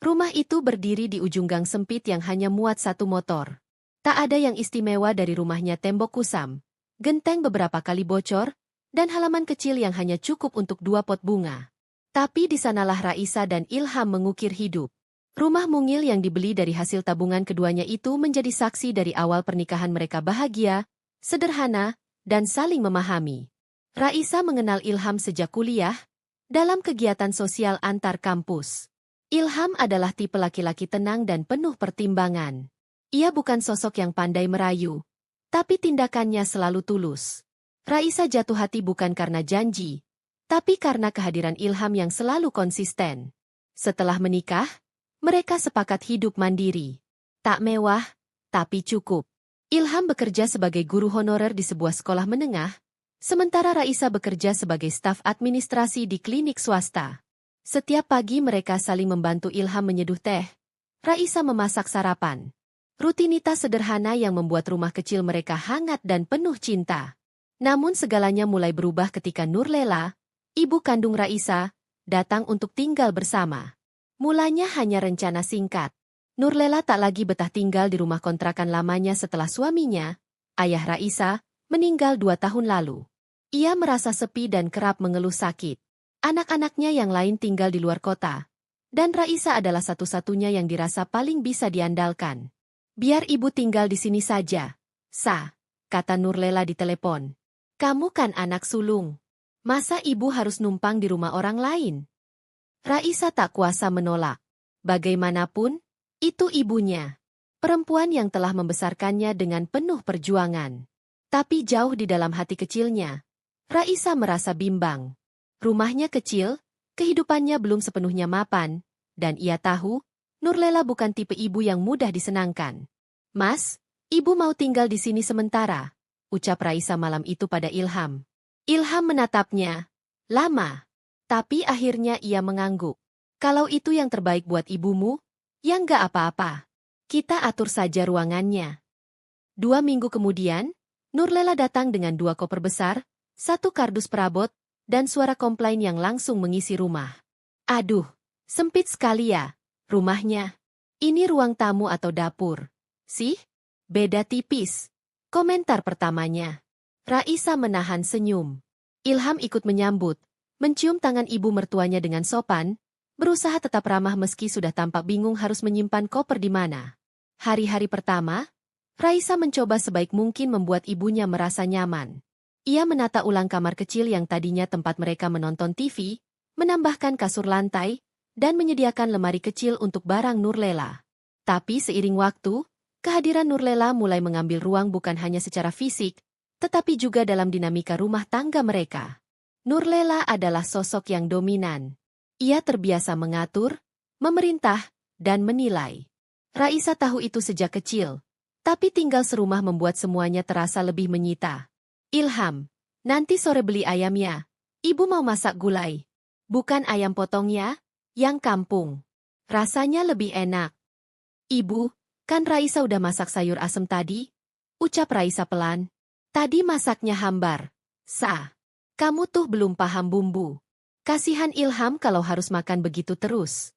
Rumah itu berdiri di ujung gang sempit yang hanya muat satu motor. Tak ada yang istimewa dari rumahnya, tembok kusam, genteng beberapa kali bocor, dan halaman kecil yang hanya cukup untuk 2 pot bunga. Tapi di sanalah Raisa dan Ilham mengukir hidup. Rumah mungil yang dibeli dari hasil tabungan keduanya itu menjadi saksi dari awal pernikahan mereka bahagia, sederhana, dan saling memahami. Raisa mengenal Ilham sejak kuliah, dalam kegiatan sosial antar kampus. Ilham adalah tipe laki-laki tenang dan penuh pertimbangan. Ia bukan sosok yang pandai merayu, tapi tindakannya selalu tulus. Raisa jatuh hati bukan karena janji, tapi karena kehadiran Ilham yang selalu konsisten. Setelah menikah, mereka sepakat hidup mandiri. Tak mewah, tapi cukup. Ilham bekerja sebagai guru honorer di sebuah sekolah menengah, sementara Raisa bekerja sebagai staf administrasi di klinik swasta. Setiap pagi mereka saling membantu. Ilham menyeduh teh, Raisa memasak sarapan. Rutinitas sederhana yang membuat rumah kecil mereka hangat dan penuh cinta. Namun segalanya mulai berubah ketika Nurlela, ibu kandung Raisa, datang untuk tinggal bersama. Mulanya hanya rencana singkat. Nurlela tak lagi betah tinggal di rumah kontrakan lamanya setelah suaminya, ayah Raisa, meninggal 2 tahun lalu. Ia merasa sepi dan kerap mengeluh sakit. Anak-anaknya yang lain tinggal di luar kota, dan Raisa adalah satu-satunya yang dirasa paling bisa diandalkan. Biar ibu tinggal di sini saja, Sa, kata Nurlela di telepon. Kamu kan anak sulung. Masa ibu harus numpang di rumah orang lain? Raisa tak kuasa menolak. Bagaimanapun, itu ibunya. Perempuan yang telah membesarkannya dengan penuh perjuangan. Tapi jauh di dalam hati kecilnya, Raisa merasa bimbang. Rumahnya kecil, kehidupannya belum sepenuhnya mapan, dan ia tahu, Nurlela bukan tipe ibu yang mudah disenangkan. Mas, ibu mau tinggal di sini sementara, ucap Raisa malam itu pada Ilham. Ilham menatapnya lama, tapi akhirnya ia mengangguk. Kalau itu yang terbaik buat ibumu, ya nggak apa-apa. Kita atur saja ruangannya. 2 minggu kemudian, Nurlela datang dengan 2 koper besar, 1 kardus perabot, dan suara komplain yang langsung mengisi rumah. Aduh, sempit sekali ya, rumahnya. Ini ruang tamu atau dapur? Sih, beda tipis. Komentar pertamanya. Raisa menahan senyum. Ilham ikut menyambut, mencium tangan ibu mertuanya dengan sopan, berusaha tetap ramah meski sudah tampak bingung harus menyimpan koper di mana. Hari-hari pertama, Raisa mencoba sebaik mungkin membuat ibunya merasa nyaman. Ia menata ulang kamar kecil yang tadinya tempat mereka menonton TV, menambahkan kasur lantai, dan menyediakan lemari kecil untuk barang Nurlela. Tapi seiring waktu, kehadiran Nurlela mulai mengambil ruang bukan hanya secara fisik, tetapi juga dalam dinamika rumah tangga mereka. Nurlela adalah sosok yang dominan. Ia terbiasa mengatur, memerintah, dan menilai. Raisa tahu itu sejak kecil, tapi tinggal serumah membuat semuanya terasa lebih menyita. Ilham, nanti sore beli ayam ya. Ibu mau masak gulai. Bukan ayam potongnya, yang kampung. Rasanya lebih enak. Ibu, kan Raisa udah masak sayur asem tadi? Ucap Raisa pelan. Tadi masaknya hambar. Sa, kamu tuh belum paham bumbu. Kasihan Ilham kalau harus makan begitu terus.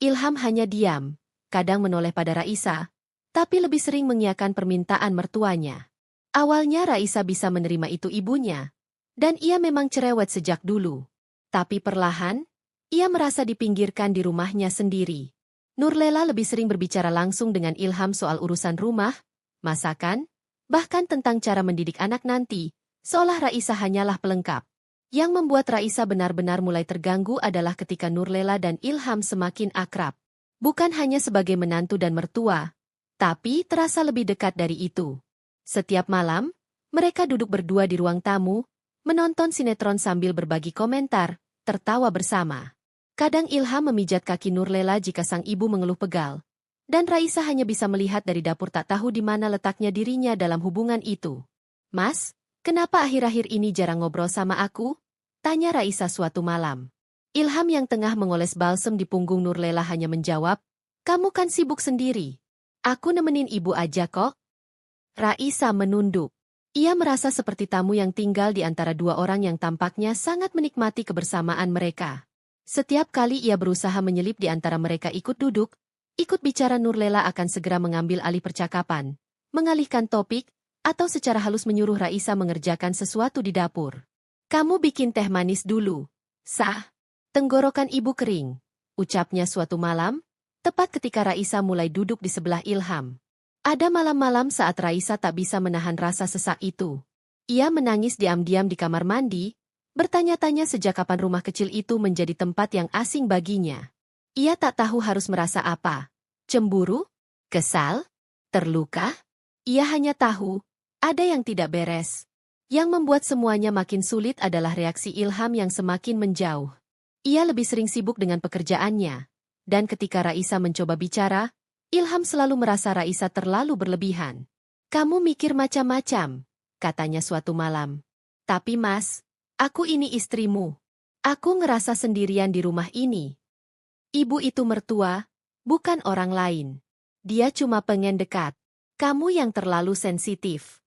Ilham hanya diam, kadang menoleh pada Raisa, tapi lebih sering mengiyakan permintaan mertuanya. Awalnya Raisa bisa menerima itu ibunya, dan ia memang cerewet sejak dulu. Tapi perlahan, ia merasa dipinggirkan di rumahnya sendiri. Nurlela lebih sering berbicara langsung dengan Ilham soal urusan rumah, masakan, bahkan tentang cara mendidik anak nanti, seolah Raisa hanyalah pelengkap. Yang membuat Raisa benar-benar mulai terganggu adalah ketika Nurlela dan Ilham semakin akrab. Bukan hanya sebagai menantu dan mertua, tapi terasa lebih dekat dari itu. Setiap malam, mereka duduk berdua di ruang tamu, menonton sinetron sambil berbagi komentar, tertawa bersama. Kadang Ilham memijat kaki Nurlela jika sang ibu mengeluh pegal, dan Raisa hanya bisa melihat dari dapur tak tahu di mana letaknya dirinya dalam hubungan itu. Mas, kenapa akhir-akhir ini jarang ngobrol sama aku? Tanya Raisa suatu malam. Ilham yang tengah mengoles balsem di punggung Nurlela hanya menjawab, kamu kan sibuk sendiri. Aku nemenin ibu aja kok. Raisa menunduk. Ia merasa seperti tamu yang tinggal di antara 2 orang yang tampaknya sangat menikmati kebersamaan mereka. Setiap kali ia berusaha menyelip di antara mereka ikut duduk, ikut bicara, Nurlela akan segera mengambil alih percakapan, mengalihkan topik, atau secara halus menyuruh Raisa mengerjakan sesuatu di dapur. Kamu bikin teh manis dulu. Sah. Tenggorokan ibu kering, ucapnya suatu malam, tepat ketika Raisa mulai duduk di sebelah Ilham. Ada malam-malam saat Raisa tak bisa menahan rasa sesak itu. Ia menangis diam-diam di kamar mandi, bertanya-tanya sejak kapan rumah kecil itu menjadi tempat yang asing baginya. Ia tak tahu harus merasa apa. Cemburu? Kesal? Terluka? Ia hanya tahu, ada yang tidak beres. Yang membuat semuanya makin sulit adalah reaksi Ilham yang semakin menjauh. Ia lebih sering sibuk dengan pekerjaannya. Dan ketika Raisa mencoba bicara, Ilham selalu merasa Raisa terlalu berlebihan. Kamu mikir macam-macam, katanya suatu malam. Tapi Mas, aku ini istrimu. Aku ngerasa sendirian di rumah ini. Ibu itu mertua, bukan orang lain. Dia cuma pengen dekat. Kamu yang terlalu sensitif.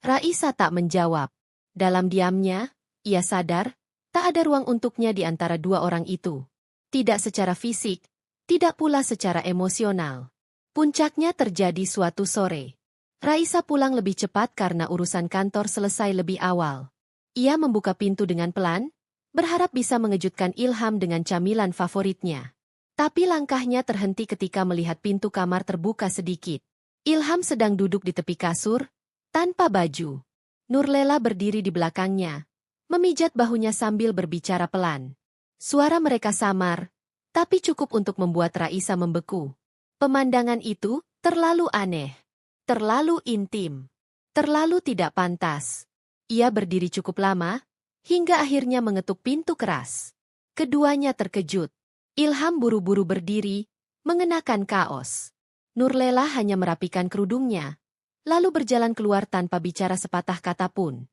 Raisa tak menjawab. Dalam diamnya, ia sadar, tak ada ruang untuknya di antara dua orang itu. Tidak secara fisik, tidak pula secara emosional. Puncaknya terjadi suatu sore. Raisa pulang lebih cepat karena urusan kantor selesai lebih awal. Ia membuka pintu dengan pelan, berharap bisa mengejutkan Ilham dengan camilan favoritnya. Tapi langkahnya terhenti ketika melihat pintu kamar terbuka sedikit. Ilham sedang duduk di tepi kasur, tanpa baju. Nurlela berdiri di belakangnya, memijat bahunya sambil berbicara pelan. Suara mereka samar, tapi cukup untuk membuat Raisa membeku. Pemandangan itu terlalu aneh, terlalu intim, terlalu tidak pantas. Ia berdiri cukup lama, hingga akhirnya mengetuk pintu keras. Keduanya terkejut. Ilham buru-buru berdiri, mengenakan kaos. Nurlela hanya merapikan kerudungnya, lalu berjalan keluar tanpa bicara sepatah kata pun.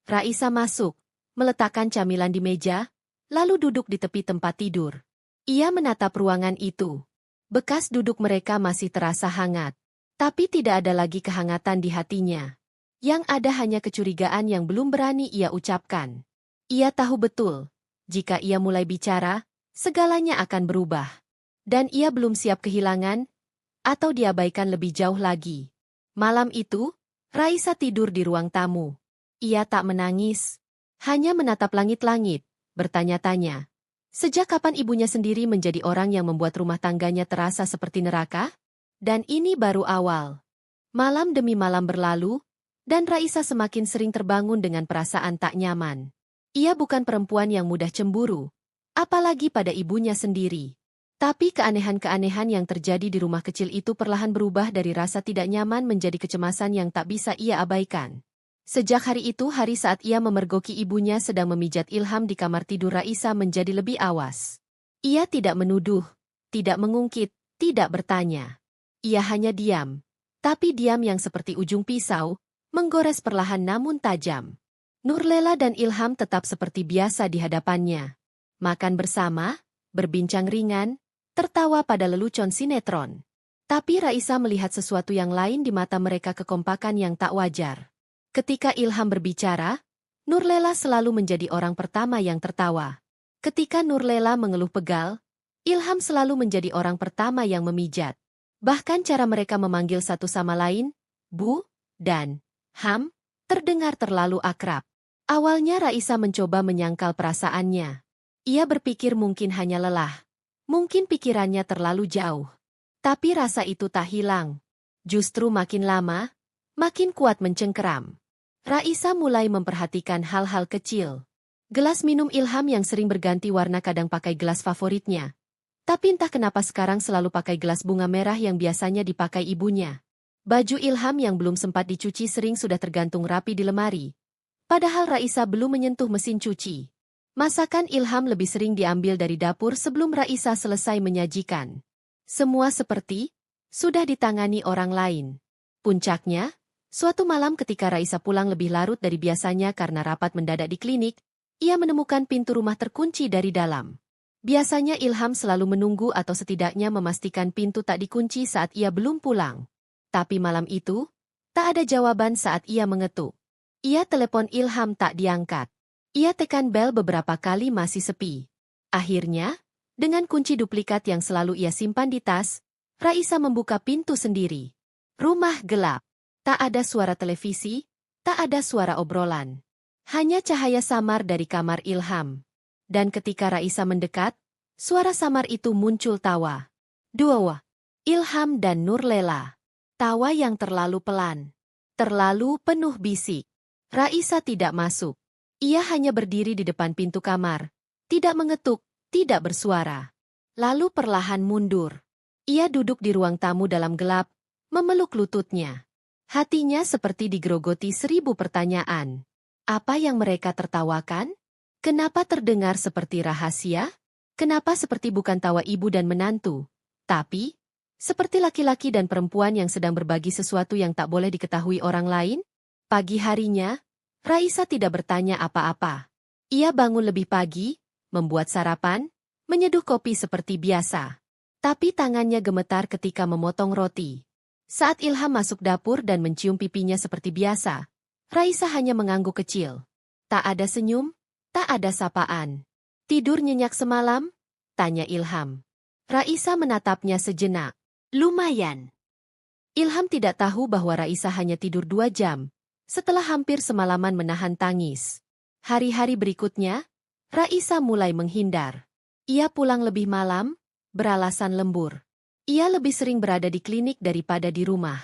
Raisa masuk, meletakkan camilan di meja, lalu duduk di tepi tempat tidur. Ia menatap ruangan itu. Bekas duduk mereka masih terasa hangat, tapi tidak ada lagi kehangatan di hatinya. Yang ada hanya kecurigaan yang belum berani ia ucapkan. Ia tahu betul, jika ia mulai bicara, segalanya akan berubah. Dan ia belum siap kehilangan, atau diabaikan lebih jauh lagi. Malam itu, Raisa tidur di ruang tamu. Ia tak menangis, hanya menatap langit-langit, bertanya-tanya. Sejak kapan ibunya sendiri menjadi orang yang membuat rumah tangganya terasa seperti neraka? Dan ini baru awal. Malam demi malam berlalu, dan Raisa semakin sering terbangun dengan perasaan tak nyaman. Ia bukan perempuan yang mudah cemburu, apalagi pada ibunya sendiri. Tapi keanehan-keanehan yang terjadi di rumah kecil itu perlahan berubah dari rasa tidak nyaman menjadi kecemasan yang tak bisa ia abaikan. Sejak hari itu, hari saat ia memergoki ibunya sedang memijat Ilham di kamar tidur, Raisa menjadi lebih awas. Ia tidak menuduh, tidak mengungkit, tidak bertanya. Ia hanya diam. Tapi diam yang seperti ujung pisau, menggores perlahan namun tajam. Nurlela dan Ilham tetap seperti biasa di hadapannya. Makan bersama, berbincang ringan, tertawa pada lelucon sinetron. Tapi Raisa melihat sesuatu yang lain di mata mereka, kekompakan yang tak wajar. Ketika Ilham berbicara, Nurlela selalu menjadi orang pertama yang tertawa. Ketika Nurlela mengeluh pegal, Ilham selalu menjadi orang pertama yang memijat. Bahkan cara mereka memanggil satu sama lain, Bu, dan Ham, terdengar terlalu akrab. Awalnya Raisa mencoba menyangkal perasaannya. Ia berpikir mungkin hanya lelah. Mungkin pikirannya terlalu jauh. Tapi rasa itu tak hilang. Justru makin lama, makin kuat mencengkeram. Raisa mulai memperhatikan hal-hal kecil. Gelas minum Ilham yang sering berganti warna kadang pakai gelas favoritnya. Tapi entah kenapa sekarang selalu pakai gelas bunga merah yang biasanya dipakai ibunya. Baju Ilham yang belum sempat dicuci sering sudah tergantung rapi di lemari. Padahal Raisa belum menyentuh mesin cuci. Masakan Ilham lebih sering diambil dari dapur sebelum Raisa selesai menyajikan. Semua seperti sudah ditangani orang lain. Puncaknya, suatu malam ketika Raisa pulang lebih larut dari biasanya karena rapat mendadak di klinik, ia menemukan pintu rumah terkunci dari dalam. Biasanya Ilham selalu menunggu atau setidaknya memastikan pintu tak dikunci saat ia belum pulang. Tapi malam itu, tak ada jawaban saat ia mengetuk. Ia telepon Ilham, tak diangkat. Ia tekan bel beberapa kali, masih sepi. Akhirnya, dengan kunci duplikat yang selalu ia simpan di tas, Raisa membuka pintu sendiri. Rumah gelap. Tak ada suara televisi, tak ada suara obrolan. Hanya cahaya samar dari kamar Ilham. Dan ketika Raisa mendekat, suara samar itu muncul tawa. Dua, Ilham dan Nurlela. Tawa yang terlalu pelan. Terlalu penuh bisik. Raisa tidak masuk. Ia hanya berdiri di depan pintu kamar. Tidak mengetuk, tidak bersuara. Lalu perlahan mundur. Ia duduk di ruang tamu dalam gelap, memeluk lututnya. Hatinya seperti digerogoti 1000 pertanyaan. Apa yang mereka tertawakan? Kenapa terdengar seperti rahasia? Kenapa seperti bukan tawa ibu dan menantu, tapi seperti laki-laki dan perempuan yang sedang berbagi sesuatu yang tak boleh diketahui orang lain? Pagi harinya, Raisa tidak bertanya apa-apa. Ia bangun lebih pagi, membuat sarapan, menyeduh kopi seperti biasa. Tapi tangannya gemetar ketika memotong roti. Saat Ilham masuk dapur dan mencium pipinya seperti biasa, Raisa hanya mengangguk kecil. Tak ada senyum, tak ada sapaan. Tidur nyenyak semalam? Tanya Ilham. Raisa menatapnya sejenak. Lumayan. Ilham tidak tahu bahwa Raisa hanya tidur 2 jam, setelah hampir semalaman menahan tangis. Hari-hari berikutnya, Raisa mulai menghindar. Ia pulang lebih malam, beralasan lembur. Ia lebih sering berada di klinik daripada di rumah.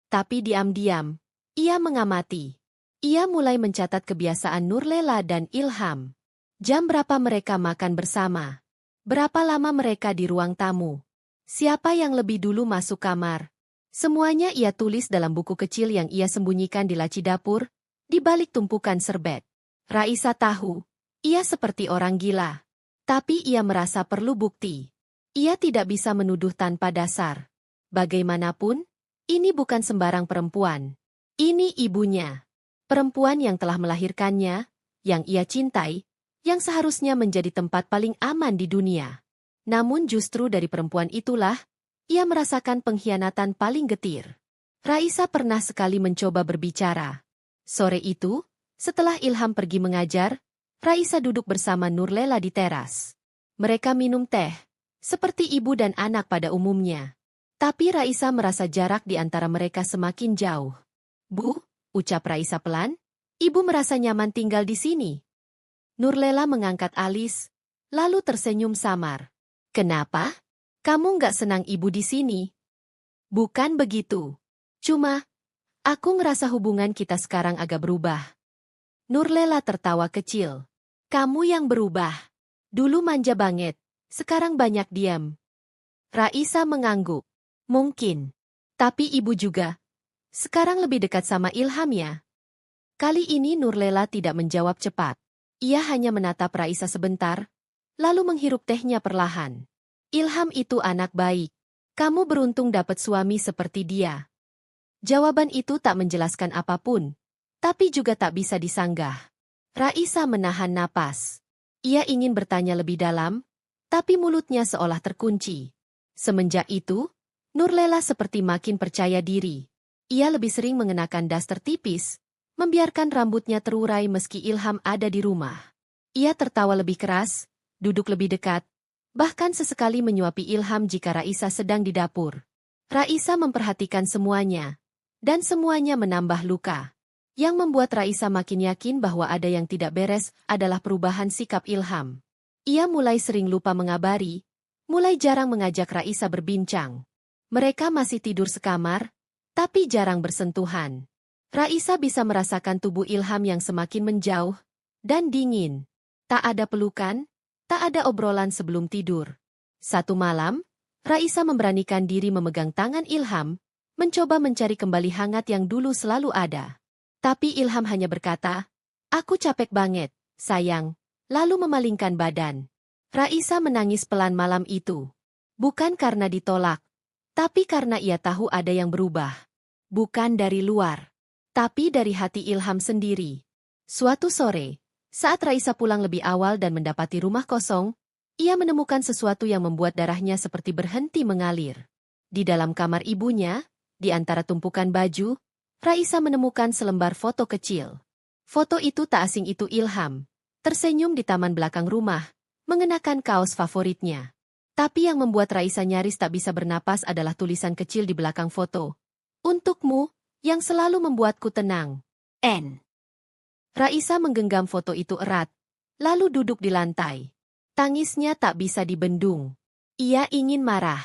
Tapi diam-diam, ia mengamati. Ia mulai mencatat kebiasaan Nurlela dan Ilham. Jam berapa mereka makan bersama? Berapa lama mereka di ruang tamu? Siapa yang lebih dulu masuk kamar? Semuanya ia tulis dalam buku kecil yang ia sembunyikan di laci dapur, di balik tumpukan serbet. Raisa tahu, ia seperti orang gila. Tapi ia merasa perlu bukti. Ia tidak bisa menuduh tanpa dasar. Bagaimanapun, ini bukan sembarang perempuan. Ini ibunya. Perempuan yang telah melahirkannya, yang ia cintai, yang seharusnya menjadi tempat paling aman di dunia. Namun justru dari perempuan itulah, ia merasakan pengkhianatan paling getir. Raisa pernah sekali mencoba berbicara. Sore itu, setelah Ilham pergi mengajar, Raisa duduk bersama Nurlela di teras. Mereka minum teh, seperti ibu dan anak pada umumnya. Tapi Raisa merasa jarak di antara mereka semakin jauh. Bu, ucap Raisa pelan, ibu merasa nyaman tinggal di sini. Nurlela mengangkat alis, lalu tersenyum samar. Kenapa? Kamu nggak senang ibu di sini? Bukan begitu. Cuma, aku ngerasa hubungan kita sekarang agak berubah. Nurlela tertawa kecil. Kamu yang berubah. Dulu manja banget, sekarang banyak diam. Raisa mengangguk. Mungkin. Tapi ibu juga. Sekarang lebih dekat sama Ilham ya? Kali ini Nurlela tidak menjawab cepat. Ia hanya menatap Raisa sebentar, lalu menghirup tehnya perlahan. Ilham itu anak baik. Kamu beruntung dapat suami seperti dia. Jawaban itu tak menjelaskan apapun, tapi juga tak bisa disanggah. Raisa menahan napas. Ia ingin bertanya lebih dalam, tapi mulutnya seolah terkunci. Semenjak itu, Nurlela seperti makin percaya diri. Ia lebih sering mengenakan daster tipis, membiarkan rambutnya terurai meski Ilham ada di rumah. Ia tertawa lebih keras, duduk lebih dekat, bahkan sesekali menyuapi Ilham jika Raisa sedang di dapur. Raisa memperhatikan semuanya, dan semuanya menambah luka. Yang membuat Raisa makin yakin bahwa ada yang tidak beres adalah perubahan sikap Ilham. Ia mulai sering lupa mengabari, mulai jarang mengajak Raisa berbincang. Mereka masih tidur sekamar, tapi jarang bersentuhan. Raisa bisa merasakan tubuh Ilham yang semakin menjauh dan dingin. Tak ada pelukan, tak ada obrolan sebelum tidur. Satu malam, Raisa memberanikan diri memegang tangan Ilham, mencoba mencari kembali hangat yang dulu selalu ada. Tapi Ilham hanya berkata, "Aku capek banget, sayang," lalu memalingkan badan. Raisa menangis pelan malam itu. Bukan karena ditolak, tapi karena ia tahu ada yang berubah. Bukan dari luar, tapi dari hati Ilham sendiri. Suatu sore, saat Raisa pulang lebih awal dan mendapati rumah kosong, ia menemukan sesuatu yang membuat darahnya seperti berhenti mengalir. Di dalam kamar ibunya, di antara tumpukan baju, Raisa menemukan selembar foto kecil. Foto itu tak asing, itu Ilham, tersenyum di taman belakang rumah, mengenakan kaos favoritnya. Tapi yang membuat Raisa nyaris tak bisa bernapas adalah tulisan kecil di belakang foto. Untukmu, yang selalu membuatku tenang. N. Raisa menggenggam foto itu erat, lalu duduk di lantai. Tangisnya tak bisa dibendung. Ia ingin marah,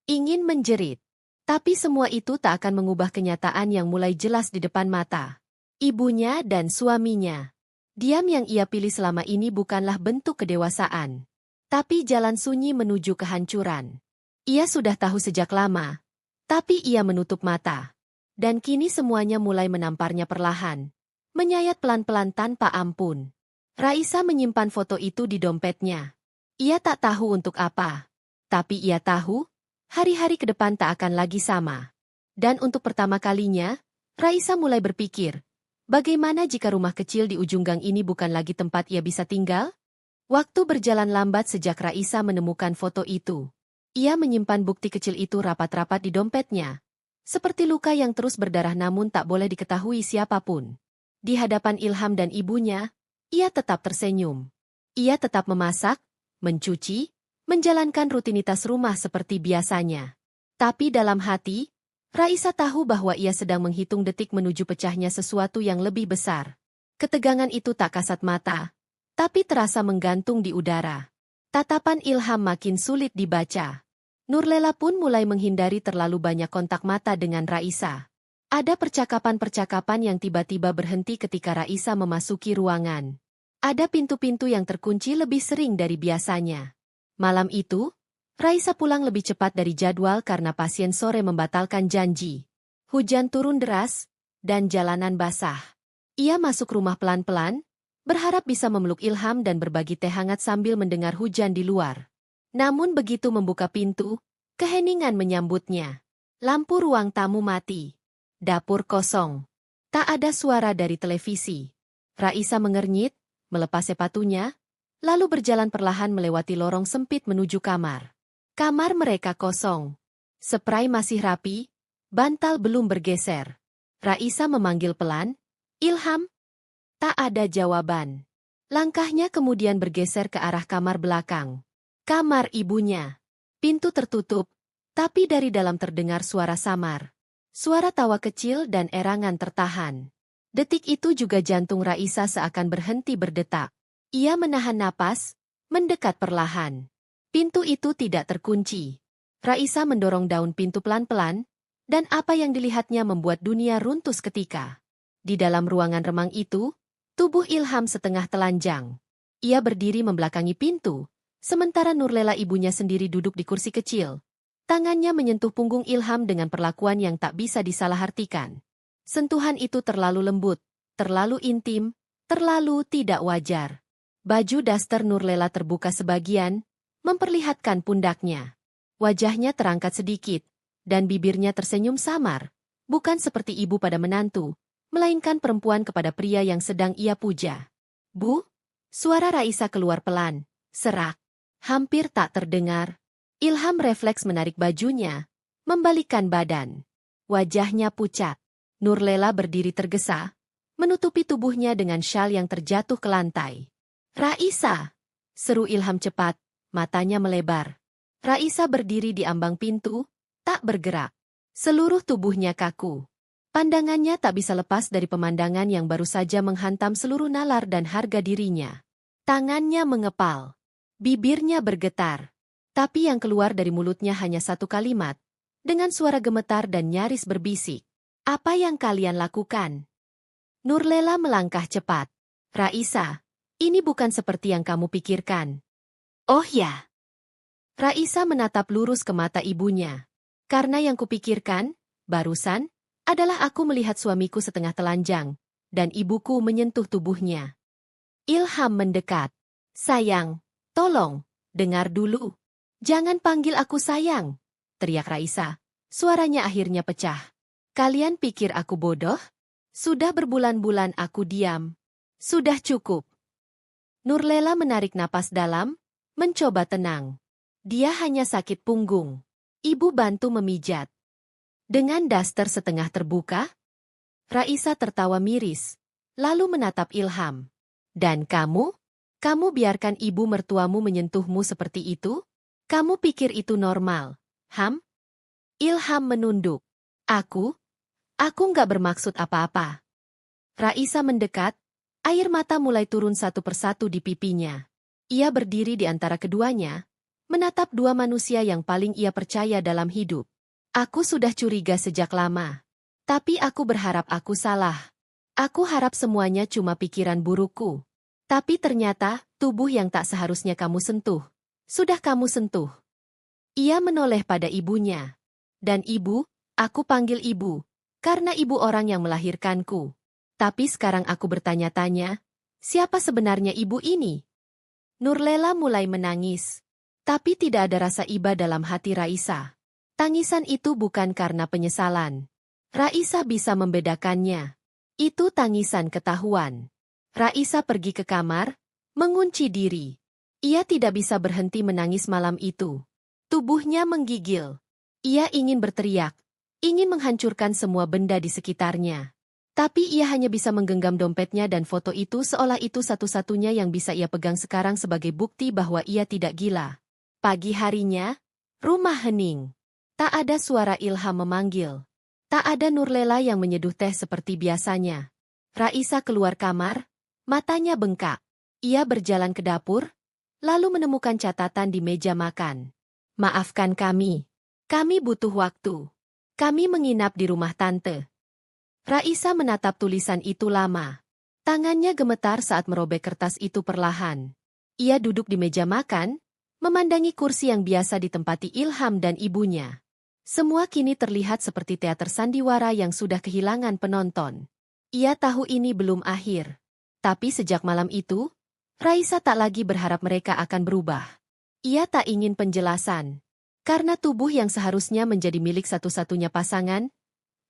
ingin menjerit. Tapi semua itu tak akan mengubah kenyataan yang mulai jelas di depan mata. Ibunya dan suaminya. Diam yang ia pilih selama ini bukanlah bentuk kedewasaan, tapi jalan sunyi menuju kehancuran. Ia sudah tahu sejak lama, tapi ia menutup mata. Dan kini semuanya mulai menamparnya perlahan, menyayat pelan-pelan tanpa ampun. Raisa menyimpan foto itu di dompetnya. Ia tak tahu untuk apa, tapi ia tahu, hari-hari ke depan tak akan lagi sama. Dan untuk pertama kalinya, Raisa mulai berpikir, bagaimana jika rumah kecil di ujung gang ini bukan lagi tempat ia bisa tinggal? Waktu berjalan lambat sejak Raisa menemukan foto itu. Ia menyimpan bukti kecil itu rapat-rapat di dompetnya. Seperti luka yang terus berdarah namun tak boleh diketahui siapapun. Di hadapan Ilham dan ibunya, ia tetap tersenyum. Ia tetap memasak, mencuci, menjalankan rutinitas rumah seperti biasanya. Tapi dalam hati, Raisa tahu bahwa ia sedang menghitung detik menuju pecahnya sesuatu yang lebih besar. Ketegangan itu tak kasat mata, tapi terasa menggantung di udara. Tatapan Ilham makin sulit dibaca. Nurlela pun mulai menghindari terlalu banyak kontak mata dengan Raisa. Ada percakapan-percakapan yang tiba-tiba berhenti ketika Raisa memasuki ruangan. Ada pintu-pintu yang terkunci lebih sering dari biasanya. Malam itu, Raisa pulang lebih cepat dari jadwal karena pasien sore membatalkan janji. Hujan turun deras, dan jalanan basah. Ia masuk rumah pelan-pelan, berharap bisa memeluk Ilham dan berbagi teh hangat sambil mendengar hujan di luar. Namun begitu membuka pintu, keheningan menyambutnya. Lampu ruang tamu mati. Dapur kosong. Tak ada suara dari televisi. Raisa mengernyit, melepas sepatunya, lalu berjalan perlahan melewati lorong sempit menuju kamar. Kamar mereka kosong. Spray masih rapi, bantal belum bergeser. Raisa memanggil pelan, "Ilham?" Tak ada jawaban. Langkahnya kemudian bergeser ke arah kamar belakang. Kamar ibunya. Pintu tertutup, tapi dari dalam terdengar suara samar. Suara tawa kecil dan erangan tertahan. Detik itu juga jantung Raisa seakan berhenti berdetak. Ia menahan napas, mendekat perlahan. Pintu itu tidak terkunci. Raisa mendorong daun pintu pelan-pelan, dan apa yang dilihatnya membuat dunia runtuh seketika. Di dalam ruangan remang itu, tubuh Ilham setengah telanjang. Ia berdiri membelakangi pintu, sementara Nurlela ibunya sendiri duduk di kursi kecil. Tangannya menyentuh punggung Ilham dengan perlakuan yang tak bisa disalahartikan. Sentuhan itu terlalu lembut, terlalu intim, terlalu tidak wajar. Baju daster Nurlela terbuka sebagian, memperlihatkan pundaknya. Wajahnya terangkat sedikit, dan bibirnya tersenyum samar, bukan seperti ibu pada menantu, melainkan perempuan kepada pria yang sedang ia puja. "Bu?" Suara Raisa keluar pelan, serak, hampir tak terdengar. Ilham refleks menarik bajunya, membalikkan badan. Wajahnya pucat. Nurlela berdiri tergesa, menutupi tubuhnya dengan syal yang terjatuh ke lantai. "Raisa!" seru Ilham cepat. Matanya melebar. Raisa berdiri di ambang pintu, tak bergerak. Seluruh tubuhnya kaku. Pandangannya tak bisa lepas dari pemandangan yang baru saja menghantam seluruh nalar dan harga dirinya. Tangannya mengepal. Bibirnya bergetar. Tapi yang keluar dari mulutnya hanya satu kalimat, dengan suara gemetar dan nyaris berbisik. "Apa yang kalian lakukan?" Nurlela melangkah cepat. "Raisa, ini bukan seperti yang kamu pikirkan." "Oh ya." Raisa menatap lurus ke mata ibunya. "Karena yang kupikirkan, barusan, adalah aku melihat suamiku setengah telanjang, dan ibuku menyentuh tubuhnya." Ilham mendekat. "Sayang, tolong, dengar dulu. Jangan panggil aku sayang," teriak Raisa. Suaranya akhirnya pecah. "Kalian pikir aku bodoh? Sudah berbulan-bulan aku diam. Sudah cukup." Nurlela menarik napas dalam, mencoba tenang. Dia hanya sakit punggung. Ibu bantu memijat. Dengan daster setengah terbuka, Raisa tertawa miris, lalu menatap Ilham. "Dan kamu? Kamu biarkan ibu mertuamu menyentuhmu seperti itu? Kamu pikir itu normal, Ham? Ilham menunduk. Aku nggak bermaksud apa-apa. Raisa mendekat, air mata mulai turun satu persatu di pipinya. Ia berdiri di antara keduanya, menatap dua manusia yang paling ia percaya dalam hidup. Aku sudah curiga sejak lama. Tapi aku berharap aku salah. Aku harap semuanya cuma pikiran burukku. Tapi ternyata, tubuh yang tak seharusnya kamu sentuh, sudah kamu sentuh. Ia menoleh pada ibunya. Dan ibu, aku panggil ibu, karena ibu orang yang melahirkanku. Tapi sekarang aku bertanya-tanya, siapa sebenarnya ibu ini? Nurlela mulai menangis. Tapi tidak ada rasa iba dalam hati Raisa. Tangisan itu bukan karena penyesalan. Raisa bisa membedakannya. Itu tangisan ketahuan. Raisa pergi ke kamar, mengunci diri. Ia tidak bisa berhenti menangis malam itu. Tubuhnya menggigil. Ia ingin berteriak, ingin menghancurkan semua benda di sekitarnya. Tapi ia hanya bisa menggenggam dompetnya dan foto itu seolah itu satu-satunya yang bisa ia pegang sekarang sebagai bukti bahwa ia tidak gila. Pagi harinya, rumah hening. Tak ada suara Ilham memanggil. Tak ada Nurlela yang menyeduh teh seperti biasanya. Raisa keluar kamar, matanya bengkak. Ia berjalan ke dapur, lalu menemukan catatan di meja makan. Maafkan kami. Kami butuh waktu. Kami menginap di rumah tante. Raisa menatap tulisan itu lama. Tangannya gemetar saat merobek kertas itu perlahan. Ia duduk di meja makan, memandangi kursi yang biasa ditempati Ilham dan ibunya. Semua kini terlihat seperti teater sandiwara yang sudah kehilangan penonton. Ia tahu ini belum akhir. Tapi sejak malam itu, Raisa tak lagi berharap mereka akan berubah. Ia tak ingin penjelasan. Karena tubuh yang seharusnya menjadi milik satu-satunya pasangan,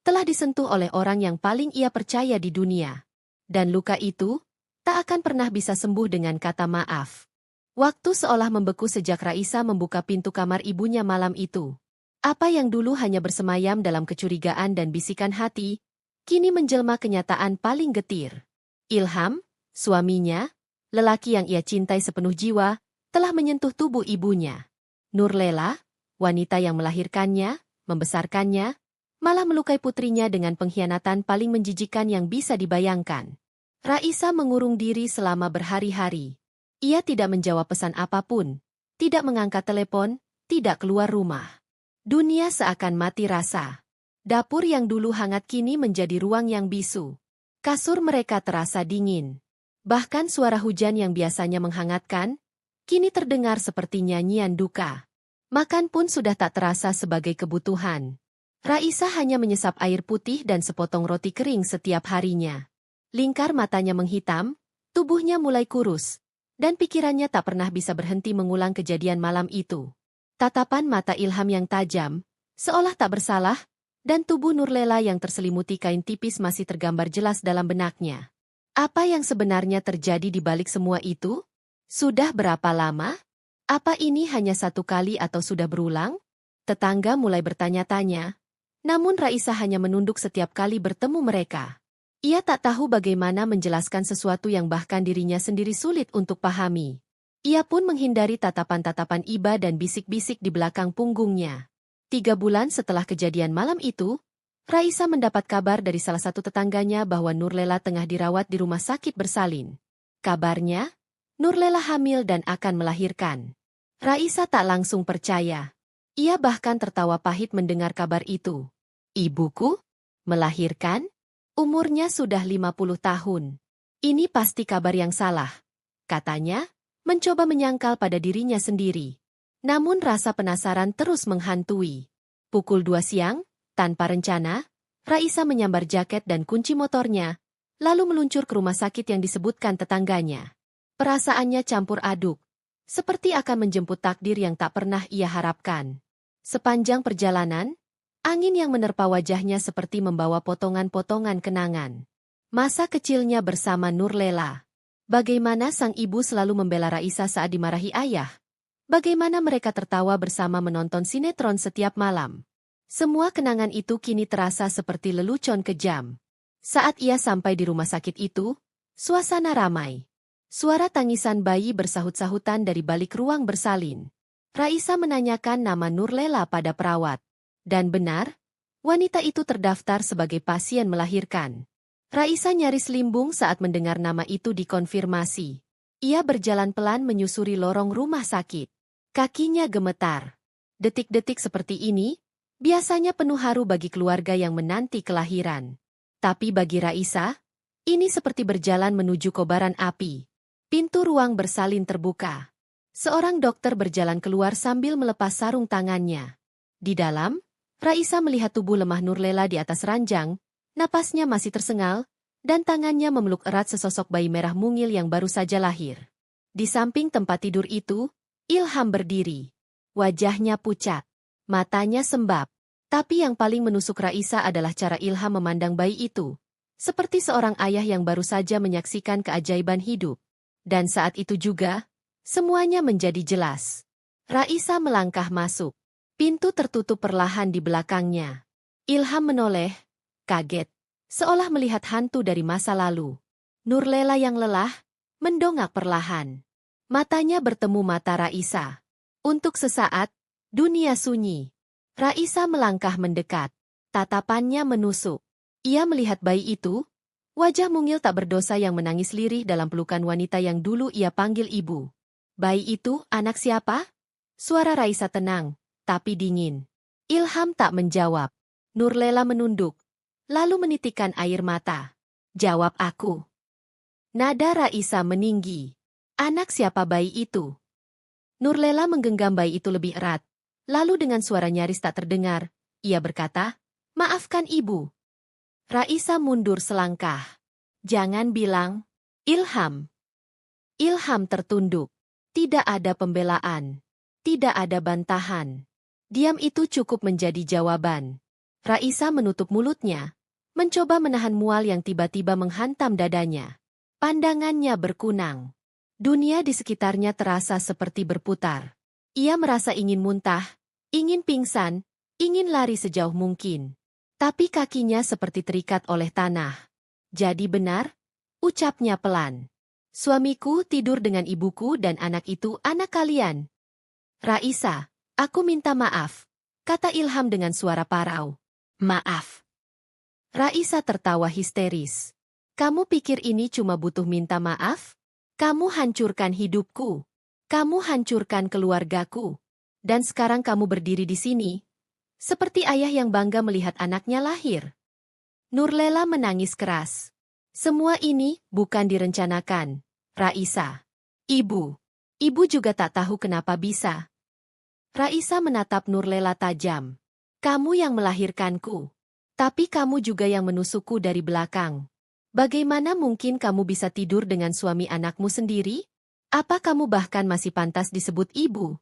telah disentuh oleh orang yang paling ia percaya di dunia. Dan luka itu, tak akan pernah bisa sembuh dengan kata maaf. Waktu seolah membeku sejak Raisa membuka pintu kamar ibunya malam itu. Apa yang dulu hanya bersemayam dalam kecurigaan dan bisikan hati, kini menjelma kenyataan paling getir. Ilham, suaminya, lelaki yang ia cintai sepenuh jiwa, telah menyentuh tubuh ibunya. Nurlela, wanita yang melahirkannya, membesarkannya, malah melukai putrinya dengan pengkhianatan paling menjijikan yang bisa dibayangkan. Raisa mengurung diri selama berhari-hari. Ia tidak menjawab pesan apapun, tidak mengangkat telepon, tidak keluar rumah. Dunia seakan mati rasa. Dapur yang dulu hangat kini menjadi ruang yang bisu. Kasur mereka terasa dingin. Bahkan suara hujan yang biasanya menghangatkan, kini terdengar seperti nyanyian duka. Makan pun sudah tak terasa sebagai kebutuhan. Raisa hanya menyesap air putih dan sepotong roti kering setiap harinya. Lingkar matanya menghitam, tubuhnya mulai kurus, dan pikirannya tak pernah bisa berhenti mengulang kejadian malam itu. Tatapan mata Ilham yang tajam, seolah tak bersalah, dan tubuh Nurlela yang terselimuti kain tipis masih tergambar jelas dalam benaknya. Apa yang sebenarnya terjadi di balik semua itu? Sudah berapa lama? Apa ini hanya satu kali atau sudah berulang? Tetangga mulai bertanya-tanya, namun Raisa hanya menunduk setiap kali bertemu mereka. Ia tak tahu bagaimana menjelaskan sesuatu yang bahkan dirinya sendiri sulit untuk pahami. Ia pun menghindari tatapan-tatapan iba dan bisik-bisik di belakang punggungnya. 3 bulan setelah kejadian malam itu, Raisa mendapat kabar dari salah satu tetangganya bahwa Nurlela tengah dirawat di rumah sakit bersalin. Kabarnya, Nurlela hamil dan akan melahirkan. Raisa tak langsung percaya. Ia bahkan tertawa pahit mendengar kabar itu. Ibuku? Melahirkan? Umurnya sudah 50 tahun. Ini pasti kabar yang salah. Katanya, mencoba menyangkal pada dirinya sendiri. Namun rasa penasaran terus menghantui. Pukul 2 siang, tanpa rencana, Raisa menyambar jaket dan kunci motornya, lalu meluncur ke rumah sakit yang disebutkan tetangganya. Perasaannya campur aduk, seperti akan menjemput takdir yang tak pernah ia harapkan. Sepanjang perjalanan, angin yang menerpa wajahnya seperti membawa potongan-potongan kenangan. Masa kecilnya bersama Nurlela. Bagaimana sang ibu selalu membela Raisa saat dimarahi ayah. Bagaimana mereka tertawa bersama menonton sinetron setiap malam. Semua kenangan itu kini terasa seperti lelucon kejam. Saat ia sampai di rumah sakit itu, suasana ramai. Suara tangisan bayi bersahut-sahutan dari balik ruang bersalin. Raisa menanyakan nama Nurlela pada perawat. Dan benar, wanita itu terdaftar sebagai pasien melahirkan. Raisa nyaris limbung saat mendengar nama itu dikonfirmasi. Ia berjalan pelan menyusuri lorong rumah sakit. Kakinya gemetar. Detik-detik seperti ini, biasanya penuh haru bagi keluarga yang menanti kelahiran. Tapi bagi Raisa, ini seperti berjalan menuju kobaran api. Pintu ruang bersalin terbuka. Seorang dokter berjalan keluar sambil melepas sarung tangannya. Di dalam, Raisa melihat tubuh lemah Nurlela di atas ranjang, napasnya masih tersengal, dan tangannya memeluk erat sesosok bayi merah mungil yang baru saja lahir. Di samping tempat tidur itu, Ilham berdiri. Wajahnya pucat, matanya sembab. Tapi yang paling menusuk Raisa adalah cara Ilham memandang bayi itu. Seperti seorang ayah yang baru saja menyaksikan keajaiban hidup. Dan saat itu juga, semuanya menjadi jelas. Raisa melangkah masuk. Pintu tertutup perlahan di belakangnya. Ilham menoleh, kaget, seolah melihat hantu dari masa lalu. Nurlela yang lelah, mendongak perlahan. Matanya bertemu mata Raisa. Untuk sesaat, dunia sunyi. Raisa melangkah mendekat. Tatapannya menusuk. Ia melihat bayi itu, wajah mungil tak berdosa yang menangis lirih dalam pelukan wanita yang dulu ia panggil ibu. Bayi itu anak siapa? Suara Raisa tenang, tapi dingin. Ilham tak menjawab. Nurlela menunduk, lalu menitikkan air mata. Jawab aku. Nada Raisa meninggi. Anak siapa bayi itu? Nurlela menggenggam bayi itu lebih erat. Lalu dengan suara nyaris tak terdengar, ia berkata, "Maafkan ibu." Raisa mundur selangkah. Jangan bilang, Ilham. Ilham tertunduk. Tidak ada pembelaan. Tidak ada bantahan. Diam itu cukup menjadi jawaban. Raisa menutup mulutnya, mencoba menahan mual yang tiba-tiba menghantam dadanya. Pandangannya berkunang. Dunia di sekitarnya terasa seperti berputar. Ia merasa ingin muntah, ingin pingsan, ingin lari sejauh mungkin. Tapi kakinya seperti terikat oleh tanah. Jadi benar, ucapnya pelan. Suamiku tidur dengan ibuku dan anak itu anak kalian. Raisa, aku minta maaf, kata Ilham dengan suara parau. Maaf. Raisa tertawa histeris. Kamu pikir ini cuma butuh minta maaf? Kamu hancurkan hidupku. Kamu hancurkan keluargaku. Dan sekarang kamu berdiri di sini, seperti ayah yang bangga melihat anaknya lahir. Nurlela menangis keras. Semua ini bukan direncanakan, Raisa. Ibu juga tak tahu kenapa bisa. Raisa menatap Nurlela tajam. Kamu yang melahirkanku. Tapi kamu juga yang menusukku dari belakang. Bagaimana mungkin kamu bisa tidur dengan suami anakmu sendiri? Apa kamu bahkan masih pantas disebut ibu?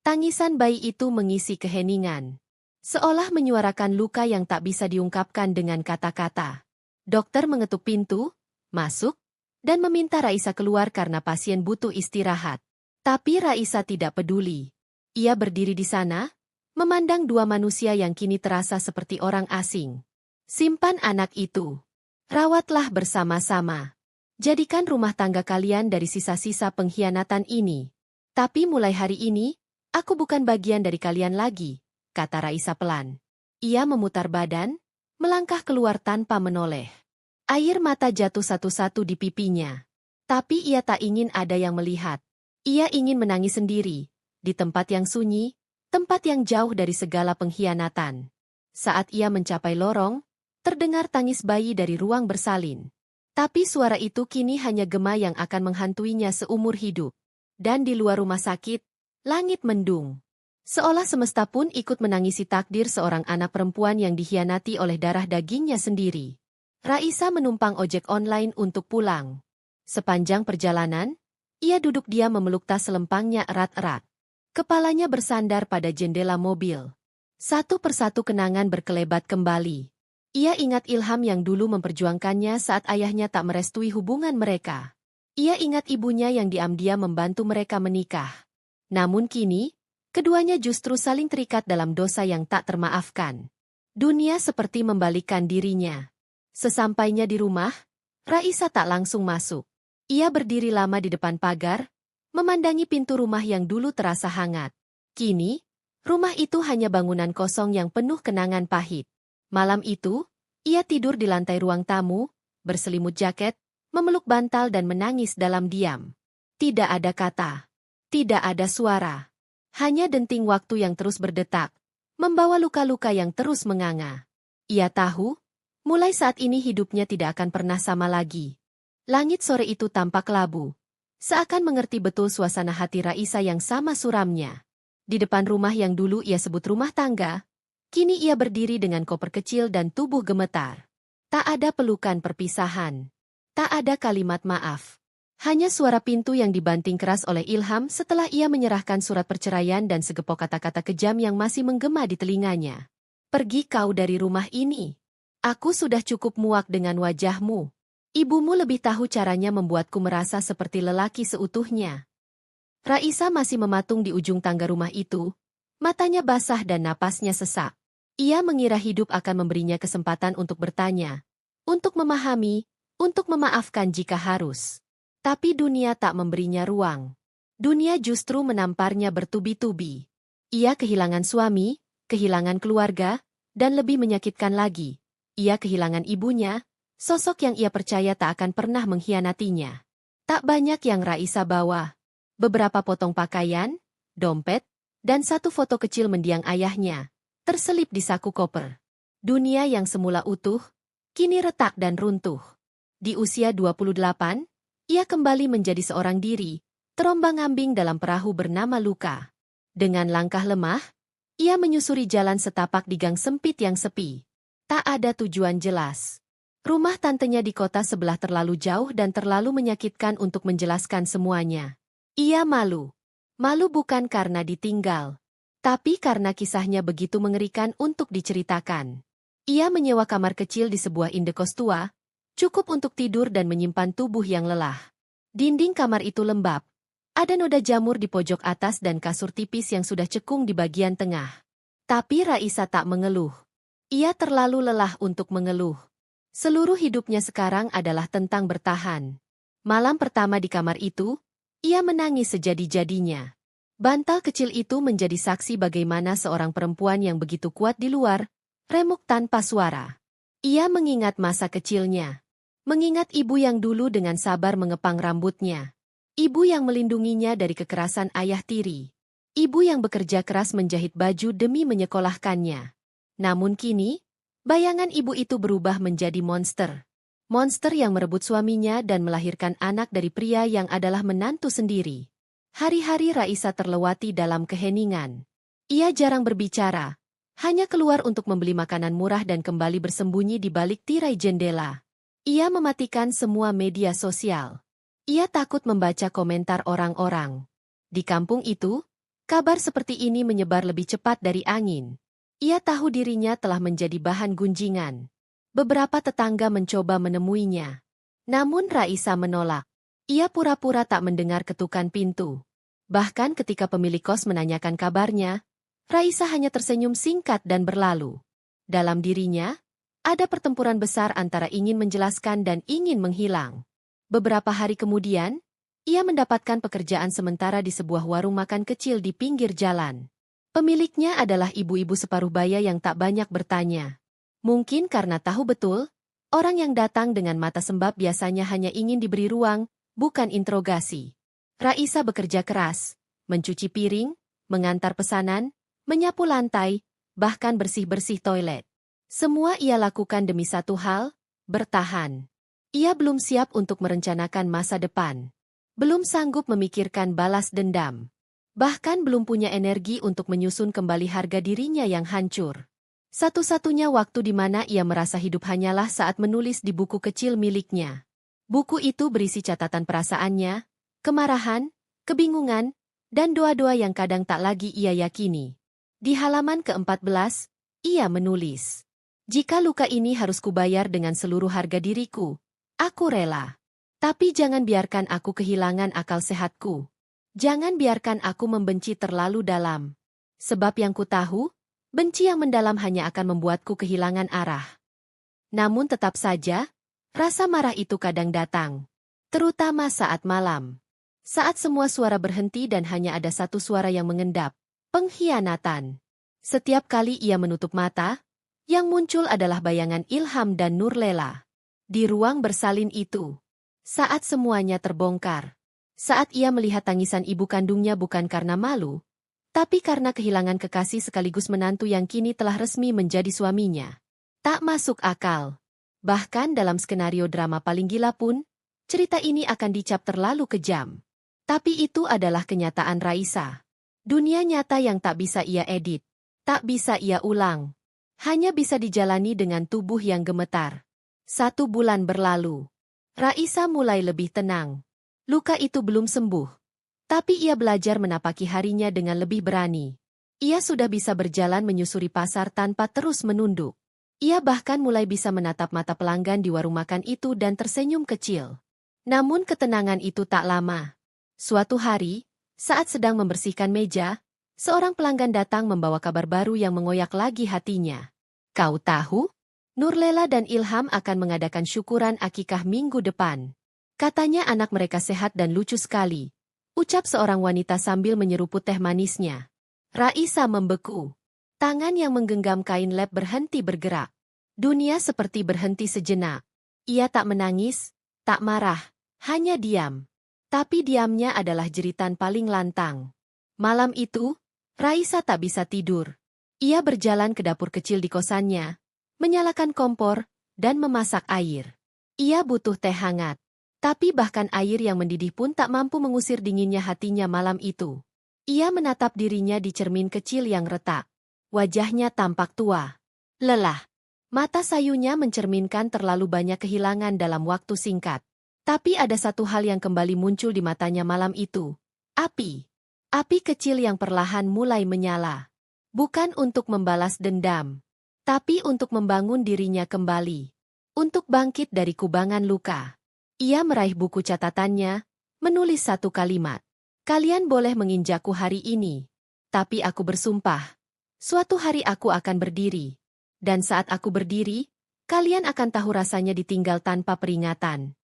Tangisan bayi itu mengisi keheningan. Seolah menyuarakan luka yang tak bisa diungkapkan dengan kata-kata. Dokter mengetuk pintu, masuk, dan meminta Raisa keluar karena pasien butuh istirahat. Tapi Raisa tidak peduli. Ia berdiri di sana, memandang dua manusia yang kini terasa seperti orang asing. Simpan anak itu. Rawatlah bersama-sama. Jadikan rumah tangga kalian dari sisa-sisa pengkhianatan ini. Tapi mulai hari ini, aku bukan bagian dari kalian lagi, kata Raisa pelan. Ia memutar badan, melangkah keluar tanpa menoleh. Air mata jatuh satu-satu di pipinya. Tapi ia tak ingin ada yang melihat. Ia ingin menangis sendiri, di tempat yang sunyi, tempat yang jauh dari segala pengkhianatan. Saat ia mencapai lorong, terdengar tangis bayi dari ruang bersalin. Tapi suara itu kini hanya gema yang akan menghantuinya seumur hidup. Dan di luar rumah sakit, langit mendung. Seolah semesta pun ikut menangisi takdir seorang anak perempuan yang dikhianati oleh darah dagingnya sendiri. Raisa menumpang ojek online untuk pulang. Sepanjang perjalanan, ia duduk diam memeluk tas selempangnya erat-erat. Kepalanya bersandar pada jendela mobil. Satu persatu kenangan berkelebat kembali. Ia ingat Ilham yang dulu memperjuangkannya saat ayahnya tak merestui hubungan mereka. Ia ingat ibunya yang diam-diam membantu mereka menikah. Namun kini, keduanya justru saling terikat dalam dosa yang tak termaafkan. Dunia seperti membalikkan dirinya. Sesampainya di rumah, Raisa tak langsung masuk. Ia berdiri lama di depan pagar, memandangi pintu rumah yang dulu terasa hangat. Kini, rumah itu hanya bangunan kosong yang penuh kenangan pahit. Malam itu, ia tidur di lantai ruang tamu, berselimut jaket, memeluk bantal dan menangis dalam diam. Tidak ada kata. Tidak ada suara. Hanya denting waktu yang terus berdetak, membawa luka-luka yang terus menganga. Ia tahu, mulai saat ini hidupnya tidak akan pernah sama lagi. Langit sore itu tampak labu. Seakan mengerti betul suasana hati Raisa yang sama suramnya. Di depan rumah yang dulu ia sebut rumah tangga, kini ia berdiri dengan koper kecil dan tubuh gemetar. Tak ada pelukan perpisahan. Tak ada kalimat maaf. Hanya suara pintu yang dibanting keras oleh Ilham setelah ia menyerahkan surat perceraian dan segepok kata-kata kejam yang masih menggema di telinganya. Pergi kau dari rumah ini. Aku sudah cukup muak dengan wajahmu. Ibumu lebih tahu caranya membuatku merasa seperti lelaki seutuhnya. Raisa masih mematung di ujung tangga rumah itu, matanya basah dan napasnya sesak. Ia mengira hidup akan memberinya kesempatan untuk bertanya, untuk memahami, untuk memaafkan jika harus. Tapi dunia tak memberinya ruang. Dunia justru menamparnya bertubi-tubi. Ia kehilangan suami, kehilangan keluarga, dan lebih menyakitkan lagi, ia kehilangan ibunya, sosok yang ia percaya tak akan pernah mengkhianatinya. Tak banyak yang Raisa bawa. Beberapa potong pakaian, dompet, dan satu foto kecil mendiang ayahnya, terselip di saku koper. Dunia yang semula utuh, kini retak dan runtuh. Di usia 28, ia kembali menjadi seorang diri, terombang-ambing dalam perahu bernama luka. Dengan langkah lemah, ia menyusuri jalan setapak di gang sempit yang sepi. Tak ada tujuan jelas. Rumah tantenya di kota sebelah terlalu jauh dan terlalu menyakitkan untuk menjelaskan semuanya. Ia malu. Malu bukan karena ditinggal, tapi karena kisahnya begitu mengerikan untuk diceritakan. Ia menyewa kamar kecil di sebuah indekos tua, cukup untuk tidur dan menyimpan tubuh yang lelah. Dinding kamar itu lembab. Ada noda jamur di pojok atas dan kasur tipis yang sudah cekung di bagian tengah. Tapi Raisa tak mengeluh. Ia terlalu lelah untuk mengeluh. Seluruh hidupnya sekarang adalah tentang bertahan. Malam pertama di kamar itu, ia menangis sejadi-jadinya. Bantal kecil itu menjadi saksi bagaimana seorang perempuan yang begitu kuat di luar, remuk tanpa suara. Ia mengingat masa kecilnya. Mengingat ibu yang dulu dengan sabar mengepang rambutnya. Ibu yang melindunginya dari kekerasan ayah tiri. Ibu yang bekerja keras menjahit baju demi menyekolahkannya. Namun kini, bayangan ibu itu berubah menjadi monster. Monster yang merebut suaminya dan melahirkan anak dari pria yang adalah menantu sendiri. Hari-hari Raisa terlewati dalam keheningan. Ia jarang berbicara, hanya keluar untuk membeli makanan murah dan kembali bersembunyi di balik tirai jendela. Ia mematikan semua media sosial. Ia takut membaca komentar orang-orang. Di kampung itu, kabar seperti ini menyebar lebih cepat dari angin. Ia tahu dirinya telah menjadi bahan gunjingan. Beberapa tetangga mencoba menemuinya. Namun Raisa menolak. Ia pura-pura tak mendengar ketukan pintu. Bahkan ketika pemilik kos menanyakan kabarnya, Raisa hanya tersenyum singkat dan berlalu. Dalam dirinya, ada pertempuran besar antara ingin menjelaskan dan ingin menghilang. Beberapa hari kemudian, ia mendapatkan pekerjaan sementara di sebuah warung makan kecil di pinggir jalan. Pemiliknya adalah ibu-ibu separuh baya yang tak banyak bertanya. Mungkin karena tahu betul, orang yang datang dengan mata sembab biasanya hanya ingin diberi ruang, bukan interogasi. Raisa bekerja keras, mencuci piring, mengantar pesanan, menyapu lantai, bahkan bersih-bersih toilet. Semua ia lakukan demi satu hal, bertahan. Ia belum siap untuk merencanakan masa depan. Belum sanggup memikirkan balas dendam. Bahkan belum punya energi untuk menyusun kembali harga dirinya yang hancur. Satu-satunya waktu di mana ia merasa hidup hanyalah saat menulis di buku kecil miliknya. Buku itu berisi catatan perasaannya, kemarahan, kebingungan, dan doa-doa yang kadang tak lagi ia yakini. Di halaman ke-14, ia menulis, "Jika luka ini harus kubayar dengan seluruh harga diriku, aku rela. Tapi jangan biarkan aku kehilangan akal sehatku. Jangan biarkan aku membenci terlalu dalam. Sebab yang ku tahu, benci yang mendalam hanya akan membuatku kehilangan arah." Namun tetap saja, rasa marah itu kadang datang. Terutama saat malam. Saat semua suara berhenti dan hanya ada satu suara yang mengendap. Pengkhianatan. Setiap kali ia menutup mata, yang muncul adalah bayangan Ilham dan Nurlela. Di ruang bersalin itu. Saat semuanya terbongkar. Saat ia melihat tangisan ibu kandungnya bukan karena malu, tapi karena kehilangan kekasih sekaligus menantu yang kini telah resmi menjadi suaminya. Tak masuk akal. Bahkan dalam skenario drama paling gila pun, cerita ini akan dicap terlalu kejam. Tapi itu adalah kenyataan Raisa. Dunia nyata yang tak bisa ia edit. Tak bisa ia ulang. Hanya bisa dijalani dengan tubuh yang gemetar. 1 bulan berlalu. Raisa mulai lebih tenang. Luka itu belum sembuh. Tapi ia belajar menapaki harinya dengan lebih berani. Ia sudah bisa berjalan menyusuri pasar tanpa terus menunduk. Ia bahkan mulai bisa menatap mata pelanggan di warung makan itu dan tersenyum kecil. Namun ketenangan itu tak lama. Suatu hari, saat sedang membersihkan meja, seorang pelanggan datang membawa kabar baru yang mengoyak lagi hatinya. Kau tahu? Nurlela dan Ilham akan mengadakan syukuran akikah minggu depan. Katanya anak mereka sehat dan lucu sekali. Ucap seorang wanita sambil menyeruput teh manisnya. Raisa membeku. Tangan yang menggenggam kain lap berhenti bergerak. Dunia seperti berhenti sejenak. Ia tak menangis, tak marah, hanya diam. Tapi diamnya adalah jeritan paling lantang. Malam itu, Raisa tak bisa tidur. Ia berjalan ke dapur kecil di kosannya, menyalakan kompor, dan memasak air. Ia butuh teh hangat. Tapi bahkan air yang mendidih pun tak mampu mengusir dinginnya hatinya malam itu. Ia menatap dirinya di cermin kecil yang retak. Wajahnya tampak tua. Lelah. Mata sayunya mencerminkan terlalu banyak kehilangan dalam waktu singkat. Tapi ada satu hal yang kembali muncul di matanya malam itu. Api. Api kecil yang perlahan mulai menyala. Bukan untuk membalas dendam. Tapi untuk membangun dirinya kembali. Untuk bangkit dari kubangan luka. Ia meraih buku catatannya, menulis satu kalimat. Kalian boleh menginjakku hari ini. Tapi aku bersumpah. Suatu hari aku akan berdiri. Dan saat aku berdiri, kalian akan tahu rasanya ditinggal tanpa peringatan.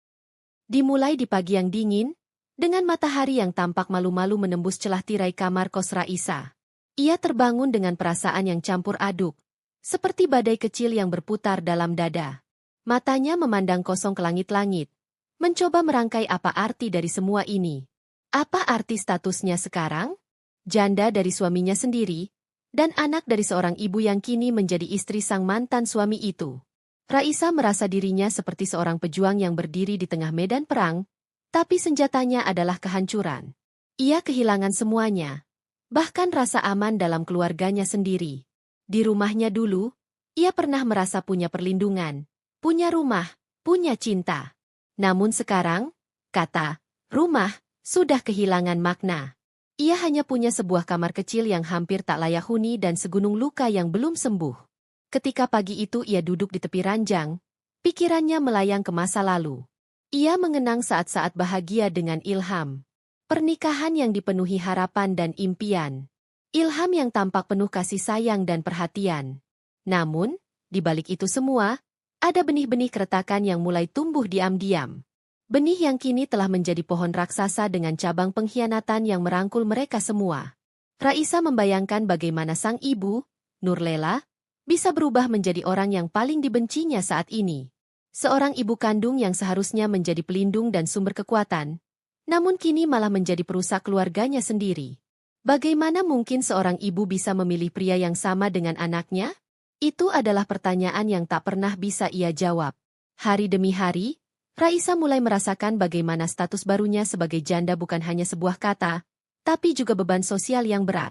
Dimulai di pagi yang dingin, dengan matahari yang tampak malu-malu menembus celah tirai kamar kos Raisa. Ia terbangun dengan perasaan yang campur aduk, seperti badai kecil yang berputar dalam dada. Matanya memandang kosong ke langit-langit, mencoba merangkai apa arti dari semua ini. Apa arti statusnya sekarang? Janda dari suaminya sendiri, dan anak dari seorang ibu yang kini menjadi istri sang mantan suami itu. Raisa merasa dirinya seperti seorang pejuang yang berdiri di tengah medan perang, tapi senjatanya adalah kehancuran. Ia kehilangan semuanya, bahkan rasa aman dalam keluarganya sendiri. Di rumahnya dulu, ia pernah merasa punya perlindungan, punya rumah, punya cinta. Namun sekarang, kata rumah, sudah kehilangan makna. Ia hanya punya sebuah kamar kecil yang hampir tak layak huni dan segunung luka yang belum sembuh. Ketika pagi itu ia duduk di tepi ranjang, pikirannya melayang ke masa lalu. Ia mengenang saat-saat bahagia dengan Ilham. Pernikahan yang dipenuhi harapan dan impian. Ilham yang tampak penuh kasih sayang dan perhatian. Namun, di balik itu semua, ada benih-benih keretakan yang mulai tumbuh diam-diam. Benih yang kini telah menjadi pohon raksasa dengan cabang pengkhianatan yang merangkul mereka semua. Raisa membayangkan bagaimana sang ibu, Nurlela, bisa berubah menjadi orang yang paling dibencinya saat ini. Seorang ibu kandung yang seharusnya menjadi pelindung dan sumber kekuatan, namun kini malah menjadi perusak keluarganya sendiri. Bagaimana mungkin seorang ibu bisa memilih pria yang sama dengan anaknya? Itu adalah pertanyaan yang tak pernah bisa ia jawab. Hari demi hari, Raisa mulai merasakan bagaimana status barunya sebagai janda bukan hanya sebuah kata, tapi juga beban sosial yang berat.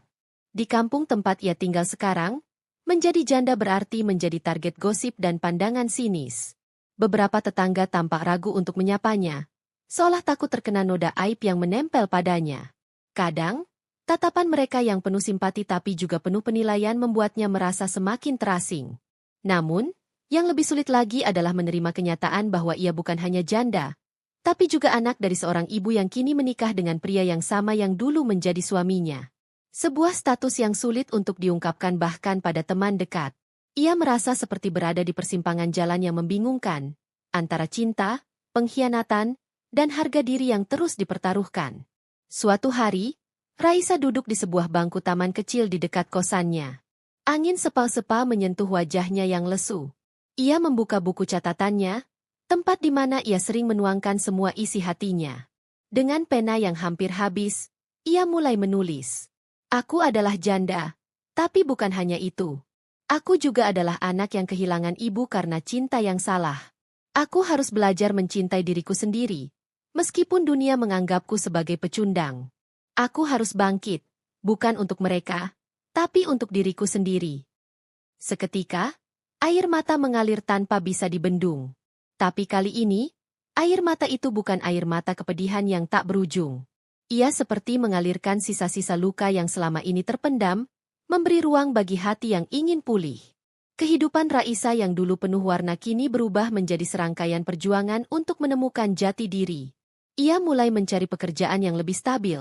Di kampung tempat ia tinggal sekarang, menjadi janda berarti menjadi target gosip dan pandangan sinis. Beberapa tetangga tampak ragu untuk menyapanya, seolah takut terkena noda aib yang menempel padanya. Kadang, tatapan mereka yang penuh simpati tapi juga penuh penilaian membuatnya merasa semakin terasing. Namun, yang lebih sulit lagi adalah menerima kenyataan bahwa ia bukan hanya janda, tapi juga anak dari seorang ibu yang kini menikah dengan pria yang sama yang dulu menjadi suaminya. Sebuah status yang sulit untuk diungkapkan bahkan pada teman dekat. Ia merasa seperti berada di persimpangan jalan yang membingungkan, antara cinta, pengkhianatan, dan harga diri yang terus dipertaruhkan. Suatu hari, Raisa duduk di sebuah bangku taman kecil di dekat kosannya. Angin sepal-sepal menyentuh wajahnya yang lesu. Ia membuka buku catatannya, tempat di mana ia sering menuangkan semua isi hatinya. Dengan pena yang hampir habis, ia mulai menulis. Aku adalah janda, tapi bukan hanya itu. Aku juga adalah anak yang kehilangan ibu karena cinta yang salah. Aku harus belajar mencintai diriku sendiri, meskipun dunia menganggapku sebagai pecundang. Aku harus bangkit, bukan untuk mereka, tapi untuk diriku sendiri. Seketika, air mata mengalir tanpa bisa dibendung. Tapi kali ini, air mata itu bukan air mata kepedihan yang tak berujung. Ia seperti mengalirkan sisa-sisa luka yang selama ini terpendam, memberi ruang bagi hati yang ingin pulih. Kehidupan Raisa yang dulu penuh warna kini berubah menjadi serangkaian perjuangan untuk menemukan jati diri. Ia mulai mencari pekerjaan yang lebih stabil,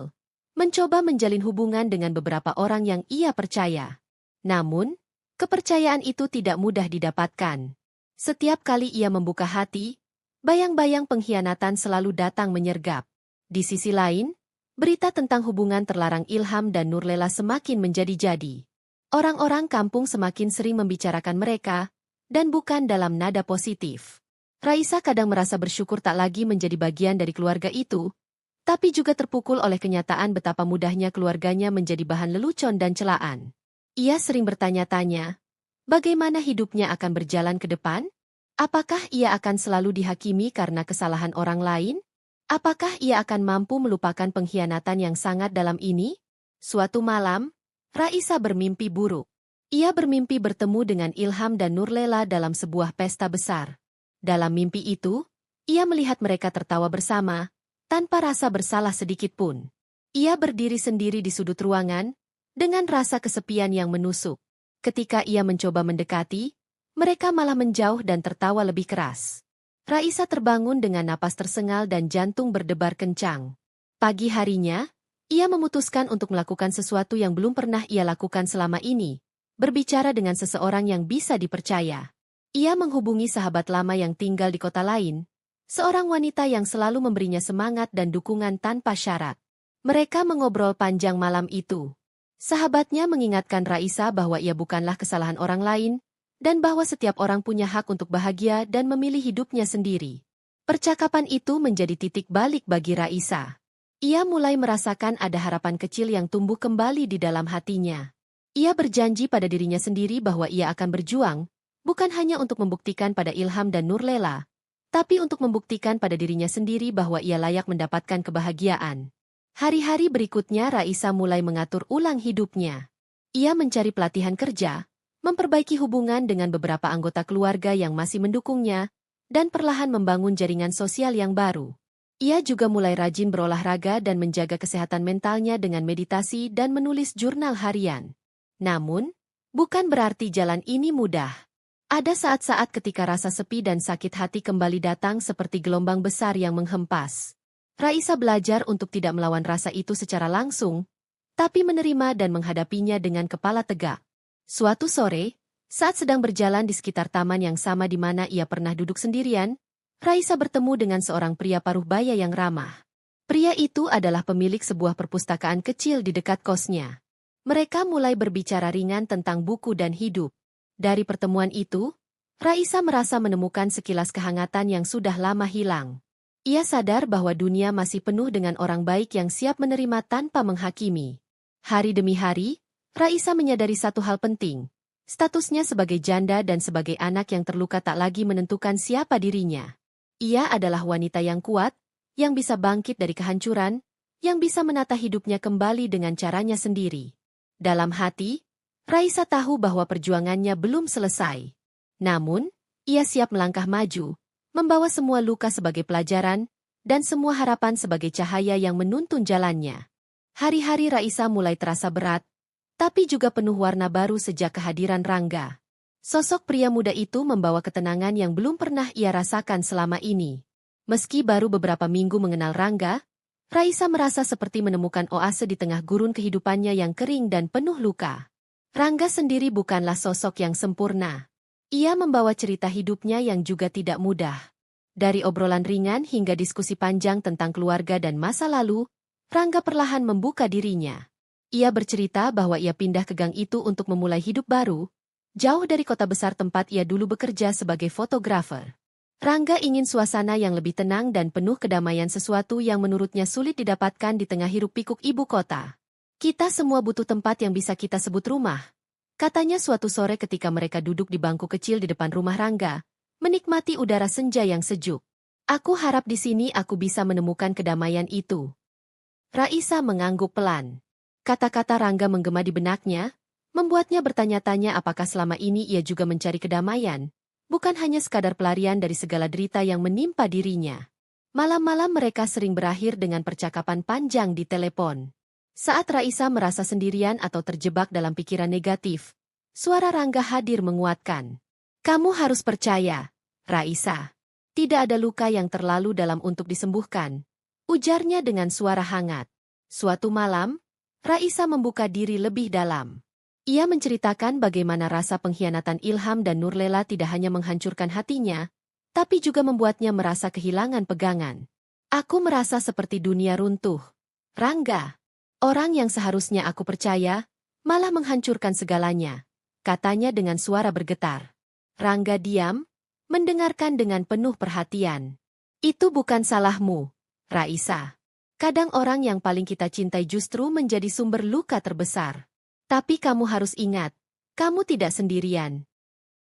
mencoba menjalin hubungan dengan beberapa orang yang ia percaya. Namun, kepercayaan itu tidak mudah didapatkan. Setiap kali ia membuka hati, bayang-bayang pengkhianatan selalu datang menyergap. Di sisi lain, berita tentang hubungan terlarang Ilham dan Nurlela semakin menjadi-jadi. Orang-orang kampung semakin sering membicarakan mereka, dan bukan dalam nada positif. Raisa kadang merasa bersyukur tak lagi menjadi bagian dari keluarga itu, tapi juga terpukul oleh kenyataan betapa mudahnya keluarganya menjadi bahan lelucon dan celaan. Ia sering bertanya-tanya, bagaimana hidupnya akan berjalan ke depan? Apakah ia akan selalu dihakimi karena kesalahan orang lain? Apakah ia akan mampu melupakan pengkhianatan yang sangat dalam ini? Suatu malam, Raisa bermimpi buruk. Ia bermimpi bertemu dengan Ilham dan Nurlela dalam sebuah pesta besar. Dalam mimpi itu, ia melihat mereka tertawa bersama, tanpa rasa bersalah sedikit pun. Ia berdiri sendiri di sudut ruangan, dengan rasa kesepian yang menusuk. Ketika ia mencoba mendekati, mereka malah menjauh dan tertawa lebih keras. Raisa terbangun dengan napas tersengal dan jantung berdebar kencang. Pagi harinya, ia memutuskan untuk melakukan sesuatu yang belum pernah ia lakukan selama ini, berbicara dengan seseorang yang bisa dipercaya. Ia menghubungi sahabat lama yang tinggal di kota lain, seorang wanita yang selalu memberinya semangat dan dukungan tanpa syarat. Mereka mengobrol panjang malam itu. Sahabatnya mengingatkan Raisa bahwa ia bukanlah kesalahan orang lain, dan bahwa setiap orang punya hak untuk bahagia dan memilih hidupnya sendiri. Percakapan itu menjadi titik balik bagi Raisa. Ia mulai merasakan ada harapan kecil yang tumbuh kembali di dalam hatinya. Ia berjanji pada dirinya sendiri bahwa ia akan berjuang, bukan hanya untuk membuktikan pada Ilham dan Nurlela, tapi untuk membuktikan pada dirinya sendiri bahwa ia layak mendapatkan kebahagiaan. Hari-hari berikutnya Raisa mulai mengatur ulang hidupnya. Ia mencari pelatihan kerja, memperbaiki hubungan dengan beberapa anggota keluarga yang masih mendukungnya, dan perlahan membangun jaringan sosial yang baru. Ia juga mulai rajin berolahraga dan menjaga kesehatan mentalnya dengan meditasi dan menulis jurnal harian. Namun, bukan berarti jalan ini mudah. Ada saat-saat ketika rasa sepi dan sakit hati kembali datang seperti gelombang besar yang menghempas. Raisa belajar untuk tidak melawan rasa itu secara langsung, tapi menerima dan menghadapinya dengan kepala tegak. Suatu sore, saat sedang berjalan di sekitar taman yang sama di mana ia pernah duduk sendirian, Raisa bertemu dengan seorang pria paruh baya yang ramah. Pria itu adalah pemilik sebuah perpustakaan kecil di dekat kosnya. Mereka mulai berbicara ringan tentang buku dan hidup. Dari pertemuan itu, Raisa merasa menemukan sekilas kehangatan yang sudah lama hilang. Ia sadar bahwa dunia masih penuh dengan orang baik yang siap menerima tanpa menghakimi. Hari demi hari, Raisa menyadari satu hal penting. Statusnya sebagai janda dan sebagai anak yang terluka tak lagi menentukan siapa dirinya. Ia adalah wanita yang kuat, yang bisa bangkit dari kehancuran, yang bisa menata hidupnya kembali dengan caranya sendiri. Dalam hati, Raisa tahu bahwa perjuangannya belum selesai. Namun, ia siap melangkah maju, membawa semua luka sebagai pelajaran, dan semua harapan sebagai cahaya yang menuntun jalannya. Hari-hari Raisa mulai terasa berat, tapi juga penuh warna baru sejak kehadiran Rangga. Sosok pria muda itu membawa ketenangan yang belum pernah ia rasakan selama ini. Meski baru beberapa minggu mengenal Rangga, Raisa merasa seperti menemukan oase di tengah gurun kehidupannya yang kering dan penuh luka. Rangga sendiri bukanlah sosok yang sempurna. Ia membawa cerita hidupnya yang juga tidak mudah. Dari obrolan ringan hingga diskusi panjang tentang keluarga dan masa lalu, Rangga perlahan membuka dirinya. Ia bercerita bahwa ia pindah ke gang itu untuk memulai hidup baru, jauh dari kota besar tempat ia dulu bekerja sebagai fotografer. Rangga ingin suasana yang lebih tenang dan penuh kedamaian, sesuatu yang menurutnya sulit didapatkan di tengah hiruk-pikuk ibu kota. Kita semua butuh tempat yang bisa kita sebut rumah, katanya suatu sore ketika mereka duduk di bangku kecil di depan rumah Rangga, menikmati udara senja yang sejuk. Aku harap di sini aku bisa menemukan kedamaian itu. Raisa mengangguk pelan. Kata-kata Rangga menggema di benaknya, membuatnya bertanya-tanya apakah selama ini ia juga mencari kedamaian, bukan hanya sekadar pelarian dari segala derita yang menimpa dirinya. Malam-malam mereka sering berakhir dengan percakapan panjang di telepon. Saat Raisa merasa sendirian atau terjebak dalam pikiran negatif, suara Rangga hadir menguatkan. Kamu harus percaya, Raisa. Tidak ada luka yang terlalu dalam untuk disembuhkan, ujarnya dengan suara hangat. Suatu malam, Raisa membuka diri lebih dalam. Ia menceritakan bagaimana rasa pengkhianatan Ilham dan Nurlela tidak hanya menghancurkan hatinya, tapi juga membuatnya merasa kehilangan pegangan. Aku merasa seperti dunia runtuh. Rangga, orang yang seharusnya aku percaya, malah menghancurkan segalanya, katanya dengan suara bergetar. Rangga diam, mendengarkan dengan penuh perhatian. Itu bukan salahmu, Raisa. Kadang orang yang paling kita cintai justru menjadi sumber luka terbesar. Tapi kamu harus ingat, kamu tidak sendirian.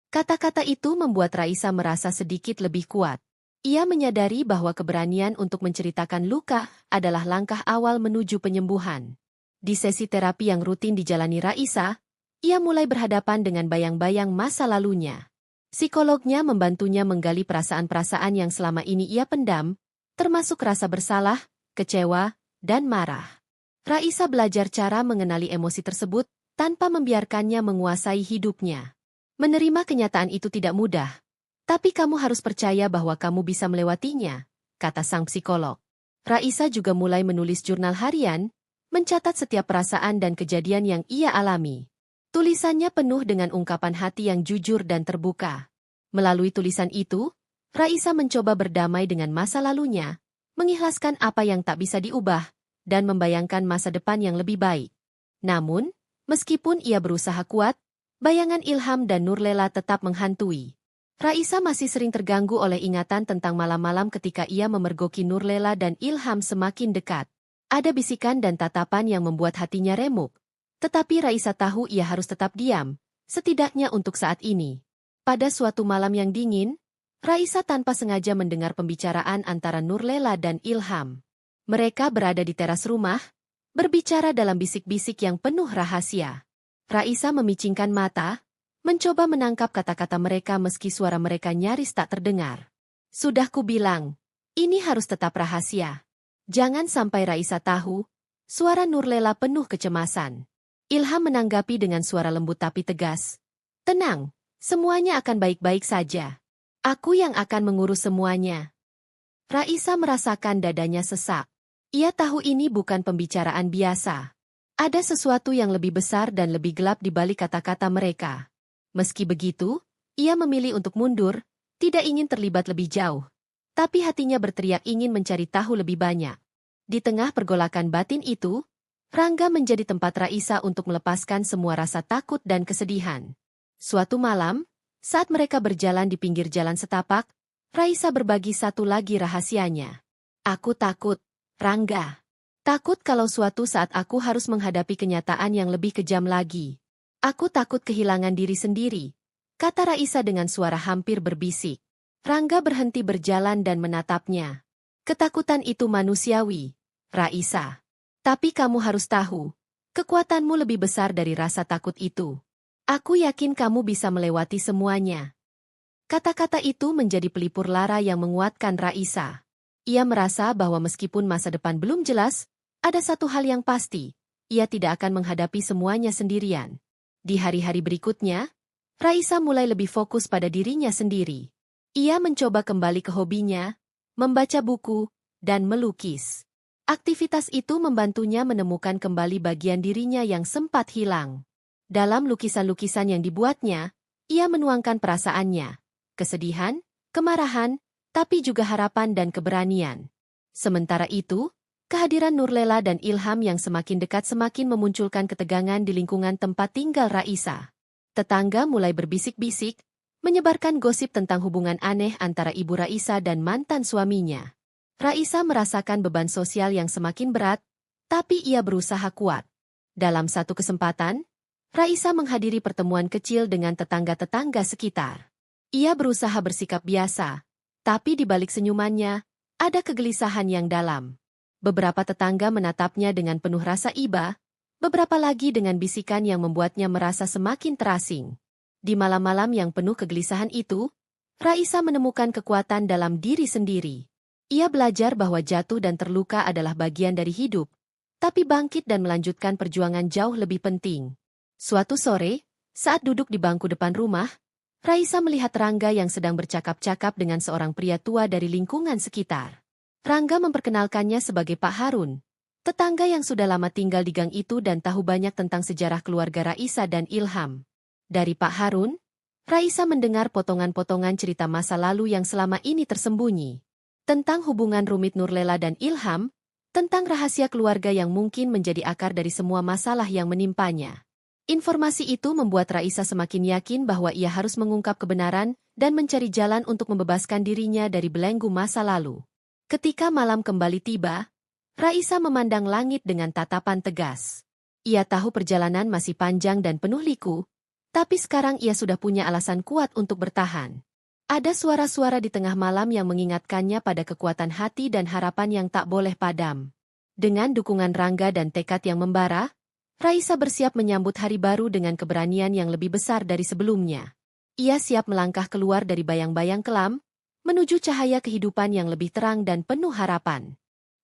Kata-kata itu membuat Raisa merasa sedikit lebih kuat. Ia menyadari bahwa keberanian untuk menceritakan luka adalah langkah awal menuju penyembuhan. Di sesi terapi yang rutin dijalani Raisa, ia mulai berhadapan dengan bayang-bayang masa lalunya. Psikolognya membantunya menggali perasaan-perasaan yang selama ini ia pendam, termasuk rasa bersalah, kecewa, dan marah. Raisa belajar cara mengenali emosi tersebut tanpa membiarkannya menguasai hidupnya. Menerima kenyataan itu tidak mudah, tapi kamu harus percaya bahwa kamu bisa melewatinya, kata sang psikolog. Raisa juga mulai menulis jurnal harian, mencatat setiap perasaan dan kejadian yang ia alami. Tulisannya penuh dengan ungkapan hati yang jujur dan terbuka. Melalui tulisan itu, Raisa mencoba berdamai dengan masa lalunya, mengikhlaskan apa yang tak bisa diubah, dan membayangkan masa depan yang lebih baik. Namun, meskipun ia berusaha kuat, bayangan Ilham dan Nurlela tetap menghantui. Raisa masih sering terganggu oleh ingatan tentang malam-malam ketika ia memergoki Nurlela dan Ilham semakin dekat. Ada bisikan dan tatapan yang membuat hatinya remuk. Tetapi Raisa tahu ia harus tetap diam, setidaknya untuk saat ini. Pada suatu malam yang dingin, Raisa tanpa sengaja mendengar pembicaraan antara Nurlela dan Ilham. Mereka berada di teras rumah, berbicara dalam bisik-bisik yang penuh rahasia. Raisa memicingkan mata, mencoba menangkap kata-kata mereka meski suara mereka nyaris tak terdengar. Sudah kubilang, ini harus tetap rahasia. Jangan sampai Raisa tahu. Suara Nurlela penuh kecemasan. Ilham menanggapi dengan suara lembut tapi tegas. Tenang, semuanya akan baik-baik saja. Aku yang akan mengurus semuanya. Raisa merasakan dadanya sesak. Ia tahu ini bukan pembicaraan biasa. Ada sesuatu yang lebih besar dan lebih gelap di balik kata-kata mereka. Meski begitu, ia memilih untuk mundur, tidak ingin terlibat lebih jauh. Tapi hatinya berteriak ingin mencari tahu lebih banyak. Di tengah pergolakan batin itu, Rangga menjadi tempat Raisa untuk melepaskan semua rasa takut dan kesedihan. Suatu malam, saat mereka berjalan di pinggir jalan setapak, Raisa berbagi satu lagi rahasianya. Aku takut, Rangga. Takut kalau suatu saat aku harus menghadapi kenyataan yang lebih kejam lagi. Aku takut kehilangan diri sendiri, kata Raisa dengan suara hampir berbisik. Rangga berhenti berjalan dan menatapnya. Ketakutan itu manusiawi, Raisa. Tapi kamu harus tahu, kekuatanmu lebih besar dari rasa takut itu. Aku yakin kamu bisa melewati semuanya. Kata-kata itu menjadi pelipur lara yang menguatkan Raisa. Ia merasa bahwa meskipun masa depan belum jelas, ada satu hal yang pasti, ia tidak akan menghadapi semuanya sendirian. Di hari-hari berikutnya, Raisa mulai lebih fokus pada dirinya sendiri. Ia mencoba kembali ke hobinya, membaca buku, dan melukis. Aktivitas itu membantunya menemukan kembali bagian dirinya yang sempat hilang. Dalam lukisan-lukisan yang dibuatnya, ia menuangkan perasaannya, kesedihan, kemarahan, tapi juga harapan dan keberanian. Sementara itu, kehadiran Nurlela dan Ilham yang semakin dekat semakin memunculkan ketegangan di lingkungan tempat tinggal Raisa. Tetangga mulai berbisik-bisik, menyebarkan gosip tentang hubungan aneh antara ibu Raisa dan mantan suaminya. Raisa merasakan beban sosial yang semakin berat, tapi ia berusaha kuat. Dalam satu kesempatan, Raisa menghadiri pertemuan kecil dengan tetangga-tetangga sekitar. Ia berusaha bersikap biasa, tapi di balik senyumannya, ada kegelisahan yang dalam. Beberapa tetangga menatapnya dengan penuh rasa iba, beberapa lagi dengan bisikan yang membuatnya merasa semakin terasing. Di malam-malam yang penuh kegelisahan itu, Raisa menemukan kekuatan dalam diri sendiri. Ia belajar bahwa jatuh dan terluka adalah bagian dari hidup, tapi bangkit dan melanjutkan perjuangan jauh lebih penting. Suatu sore, saat duduk di bangku depan rumah, Raisa melihat Rangga yang sedang bercakap-cakap dengan seorang pria tua dari lingkungan sekitar. Rangga memperkenalkannya sebagai Pak Harun, tetangga yang sudah lama tinggal di gang itu dan tahu banyak tentang sejarah keluarga Raisa dan Ilham. Dari Pak Harun, Raisa mendengar potongan-potongan cerita masa lalu yang selama ini tersembunyi. Tentang hubungan rumit Nurlela dan Ilham, tentang rahasia keluarga yang mungkin menjadi akar dari semua masalah yang menimpanya. Informasi itu membuat Raisa semakin yakin bahwa ia harus mengungkap kebenaran dan mencari jalan untuk membebaskan dirinya dari belenggu masa lalu. Ketika malam kembali tiba, Raisa memandang langit dengan tatapan tegas. Ia tahu perjalanan masih panjang dan penuh liku, tapi sekarang ia sudah punya alasan kuat untuk bertahan. Ada suara-suara di tengah malam yang mengingatkannya pada kekuatan hati dan harapan yang tak boleh padam. Dengan dukungan Rangga dan tekad yang membara, Raisa bersiap menyambut hari baru dengan keberanian yang lebih besar dari sebelumnya. Ia siap melangkah keluar dari bayang-bayang kelam, menuju cahaya kehidupan yang lebih terang dan penuh harapan.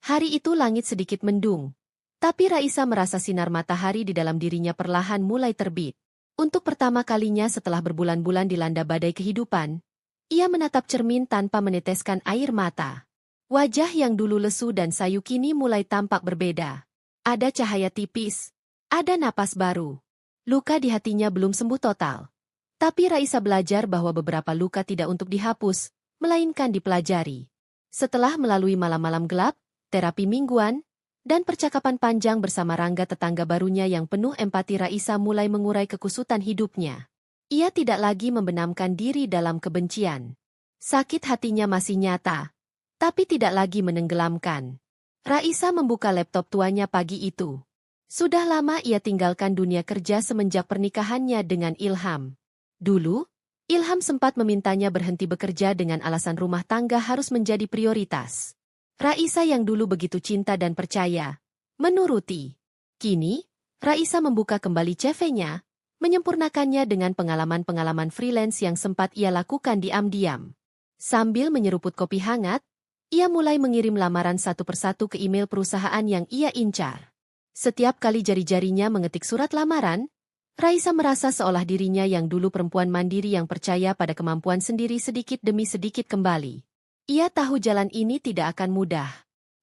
Hari itu langit sedikit mendung, tapi Raisa merasa sinar matahari di dalam dirinya perlahan mulai terbit. Untuk pertama kalinya setelah berbulan-bulan dilanda badai kehidupan, ia menatap cermin tanpa meneteskan air mata. Wajah yang dulu lesu dan sayu kini mulai tampak berbeda. Ada cahaya tipis, ada napas baru. Luka di hatinya belum sembuh total. Tapi Raisa belajar bahwa beberapa luka tidak untuk dihapus, melainkan dipelajari. Setelah melalui malam-malam gelap, terapi mingguan, dan percakapan panjang bersama Rangga tetangga barunya yang penuh empati, Raisa mulai mengurai kekusutan hidupnya. Ia tidak lagi membenamkan diri dalam kebencian. Sakit hatinya masih nyata, tapi tidak lagi menenggelamkan. Raisa membuka laptop tuanya pagi itu. Sudah lama ia tinggalkan dunia kerja semenjak pernikahannya dengan Ilham. Dulu, Ilham sempat memintanya berhenti bekerja dengan alasan rumah tangga harus menjadi prioritas. Raisa yang dulu begitu cinta dan percaya, menuruti. Kini, Raisa membuka kembali CV-nya, menyempurnakannya dengan pengalaman-pengalaman freelance yang sempat ia lakukan diam-diam. Sambil menyeruput kopi hangat, ia mulai mengirim lamaran satu persatu ke email perusahaan yang ia incar. Setiap kali jari-jarinya mengetik surat lamaran, Raisa merasa seolah dirinya yang dulu perempuan mandiri yang percaya pada kemampuan sendiri sedikit demi sedikit kembali. Ia tahu jalan ini tidak akan mudah.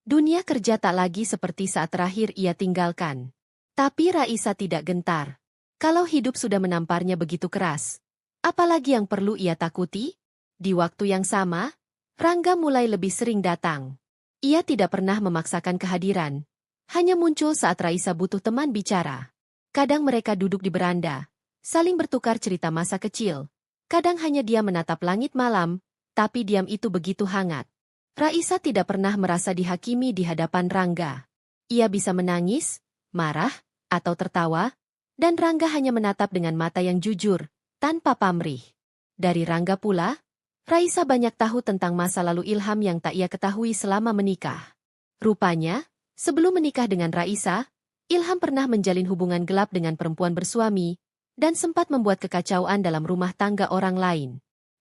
Dunia kerja tak lagi seperti saat terakhir ia tinggalkan. Tapi Raisa tidak gentar. Kalau hidup sudah menamparnya begitu keras, apalagi yang perlu ia takuti? Di waktu yang sama, Rangga mulai lebih sering datang. Ia tidak pernah memaksakan kehadiran, hanya muncul saat Raisa butuh teman bicara. Kadang mereka duduk di beranda, saling bertukar cerita masa kecil. Kadang hanya dia menatap langit malam, tapi diam itu begitu hangat. Raisa tidak pernah merasa dihakimi di hadapan Rangga. Ia bisa menangis, marah, atau tertawa, dan Rangga hanya menatap dengan mata yang jujur, tanpa pamrih. Dari Rangga pula, Raisa banyak tahu tentang masa lalu Ilham yang tak ia ketahui selama menikah. Rupanya, sebelum menikah dengan Raisa, Ilham pernah menjalin hubungan gelap dengan perempuan bersuami, dan sempat membuat kekacauan dalam rumah tangga orang lain.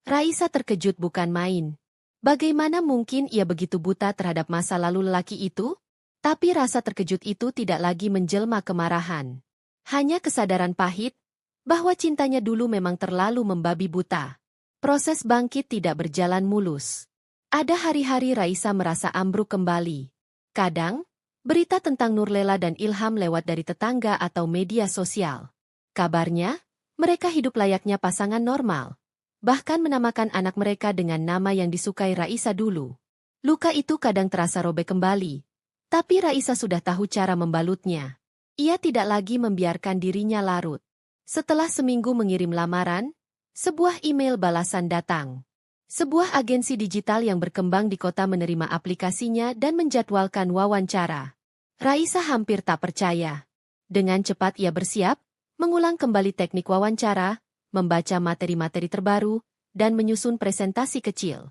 Raisa terkejut bukan main. Bagaimana mungkin ia begitu buta terhadap masa lalu lelaki itu? Tapi rasa terkejut itu tidak lagi menjelma kemarahan. Hanya kesadaran pahit, bahwa cintanya dulu memang terlalu membabi buta. Proses bangkit tidak berjalan mulus. Ada hari-hari Raisa merasa ambruk kembali. Kadang, berita tentang Nurlela dan Ilham lewat dari tetangga atau media sosial. Kabarnya, mereka hidup layaknya pasangan normal. bahkan menamakan anak mereka dengan nama yang disukai Raisa dulu. Luka itu kadang terasa robek kembali, tapi Raisa sudah tahu cara membalutnya. Ia tidak lagi membiarkan dirinya larut. Setelah seminggu mengirim lamaran, sebuah email balasan datang. Sebuah agensi digital yang berkembang di kota menerima aplikasinya dan menjadwalkan wawancara. Raisa hampir tak percaya. Dengan cepat ia bersiap, mengulang kembali teknik wawancara, membaca materi-materi terbaru, dan menyusun presentasi kecil.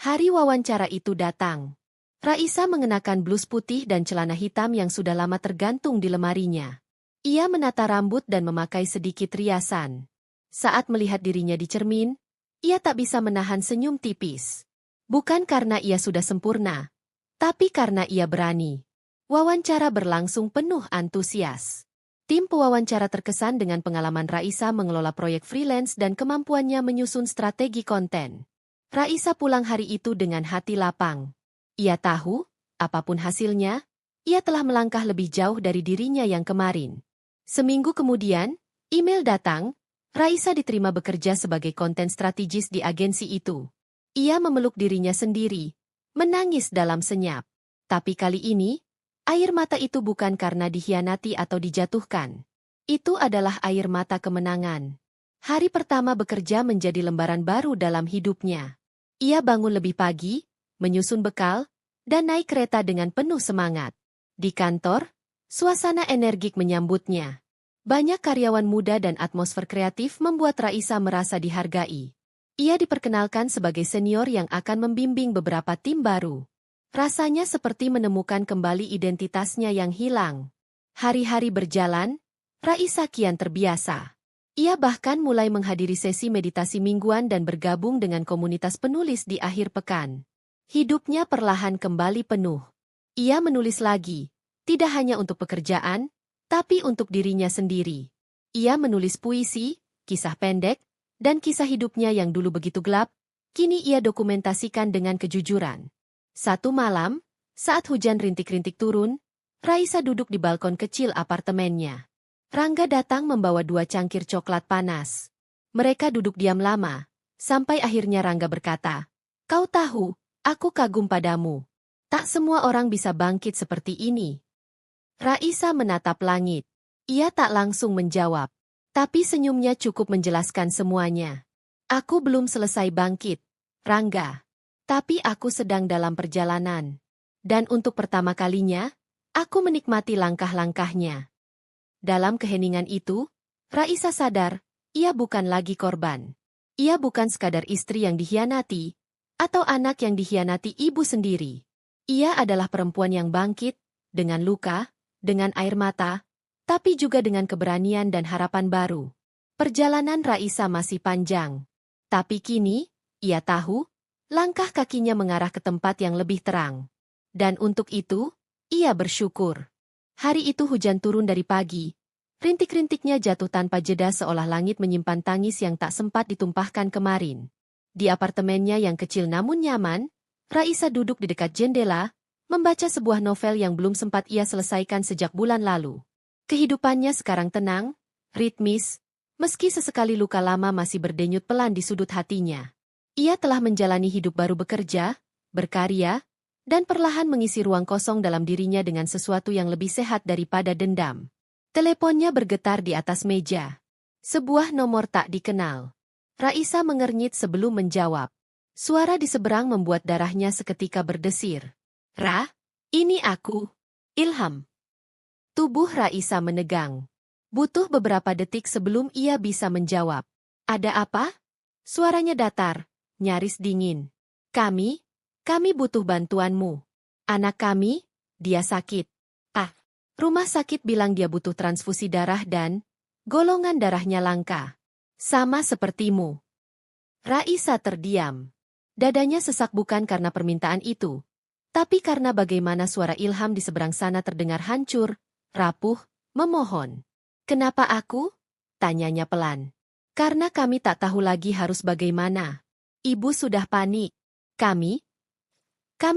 Hari wawancara itu datang. Raisa mengenakan blus putih dan celana hitam yang sudah lama tergantung di lemarinya. Ia menata rambut dan memakai sedikit riasan. Saat melihat dirinya di cermin, ia tak bisa menahan senyum tipis. Bukan karena ia sudah sempurna, tapi karena ia berani. Wawancara berlangsung penuh antusias. Tim pewawancara terkesan dengan pengalaman Raisa mengelola proyek freelance dan kemampuannya menyusun strategi konten. Raisa pulang hari itu dengan hati lapang. Ia tahu, apapun hasilnya, ia telah melangkah lebih jauh dari dirinya yang kemarin. Seminggu kemudian, email datang. Raisa diterima bekerja sebagai konten strategis di agensi itu. Ia memeluk dirinya sendiri, menangis dalam senyap. Tapi kali ini, air mata itu bukan karena dikhianati atau dijatuhkan. Itu adalah air mata kemenangan. Hari pertama bekerja menjadi lembaran baru dalam hidupnya. Ia bangun lebih pagi, menyusun bekal, dan naik kereta dengan penuh semangat. Di kantor, suasana energik menyambutnya. Banyak karyawan muda dan atmosfer kreatif membuat Raisa merasa dihargai. Ia diperkenalkan sebagai senior yang akan membimbing beberapa tim baru. Rasanya seperti menemukan kembali identitasnya yang hilang. Hari-hari berjalan, Raisa kian terbiasa. Ia bahkan mulai menghadiri sesi meditasi mingguan dan bergabung dengan komunitas penulis di akhir pekan. Hidupnya perlahan kembali penuh. Ia menulis lagi, tidak hanya untuk pekerjaan, tapi untuk dirinya sendiri. Ia menulis puisi, kisah pendek, dan kisah hidupnya yang dulu begitu gelap, kini ia dokumentasikan dengan kejujuran. Satu malam, saat hujan rintik-rintik turun, Raisa duduk di balkon kecil apartemennya. Rangga datang membawa 2 cangkir coklat panas. Mereka duduk diam lama, sampai akhirnya Rangga berkata, "Kau tahu, aku kagum padamu. Tak semua orang bisa bangkit seperti ini." Raisa menatap langit. Ia tak langsung menjawab. Tapi senyumnya cukup menjelaskan semuanya. "Aku belum selesai bangkit, Rangga. Tapi aku sedang dalam perjalanan. Dan untuk pertama kalinya, aku menikmati langkah-langkahnya." Dalam keheningan itu, Raisa sadar, ia bukan lagi korban. Ia bukan sekadar istri yang dikhianati, atau anak yang dikhianati ibu sendiri. Ia adalah perempuan yang bangkit, dengan luka, dengan air mata, tapi juga dengan keberanian dan harapan baru. Perjalanan Raisa masih panjang. Tapi kini, ia tahu, langkah kakinya mengarah ke tempat yang lebih terang. Dan untuk itu, ia bersyukur. Hari itu hujan turun dari pagi. Rintik-rintiknya jatuh tanpa jeda seolah langit menyimpan tangis yang tak sempat ditumpahkan kemarin. Di apartemennya yang kecil namun nyaman, Raisa duduk di dekat jendela, membaca sebuah novel yang belum sempat ia selesaikan sejak bulan lalu. Kehidupannya sekarang tenang, ritmis, meski sesekali luka lama masih berdenyut pelan di sudut hatinya. Ia telah menjalani hidup baru bekerja, berkarya, dan perlahan mengisi ruang kosong dalam dirinya dengan sesuatu yang lebih sehat daripada dendam. Teleponnya bergetar di atas meja. Sebuah nomor tak dikenal. Raisa mengernyit sebelum menjawab. Suara di seberang membuat darahnya seketika berdesir. "Ra, ini aku, Ilham." Tubuh Raisa menegang. Butuh beberapa detik sebelum ia bisa menjawab. "Ada apa?" Suaranya datar, nyaris dingin. Kami butuh bantuanmu. Anak kami, dia sakit." "Ah." Rumah sakit bilang dia butuh transfusi darah dan golongan darahnya langka. "Sama sepertimu." Raisa terdiam. Dadanya sesak bukan karena permintaan itu, tapi karena bagaimana suara Ilham di seberang sana terdengar hancur, rapuh, memohon. "Kenapa aku?" tanyanya pelan. "Karena kami tak tahu lagi harus bagaimana. Ibu sudah panik. Kami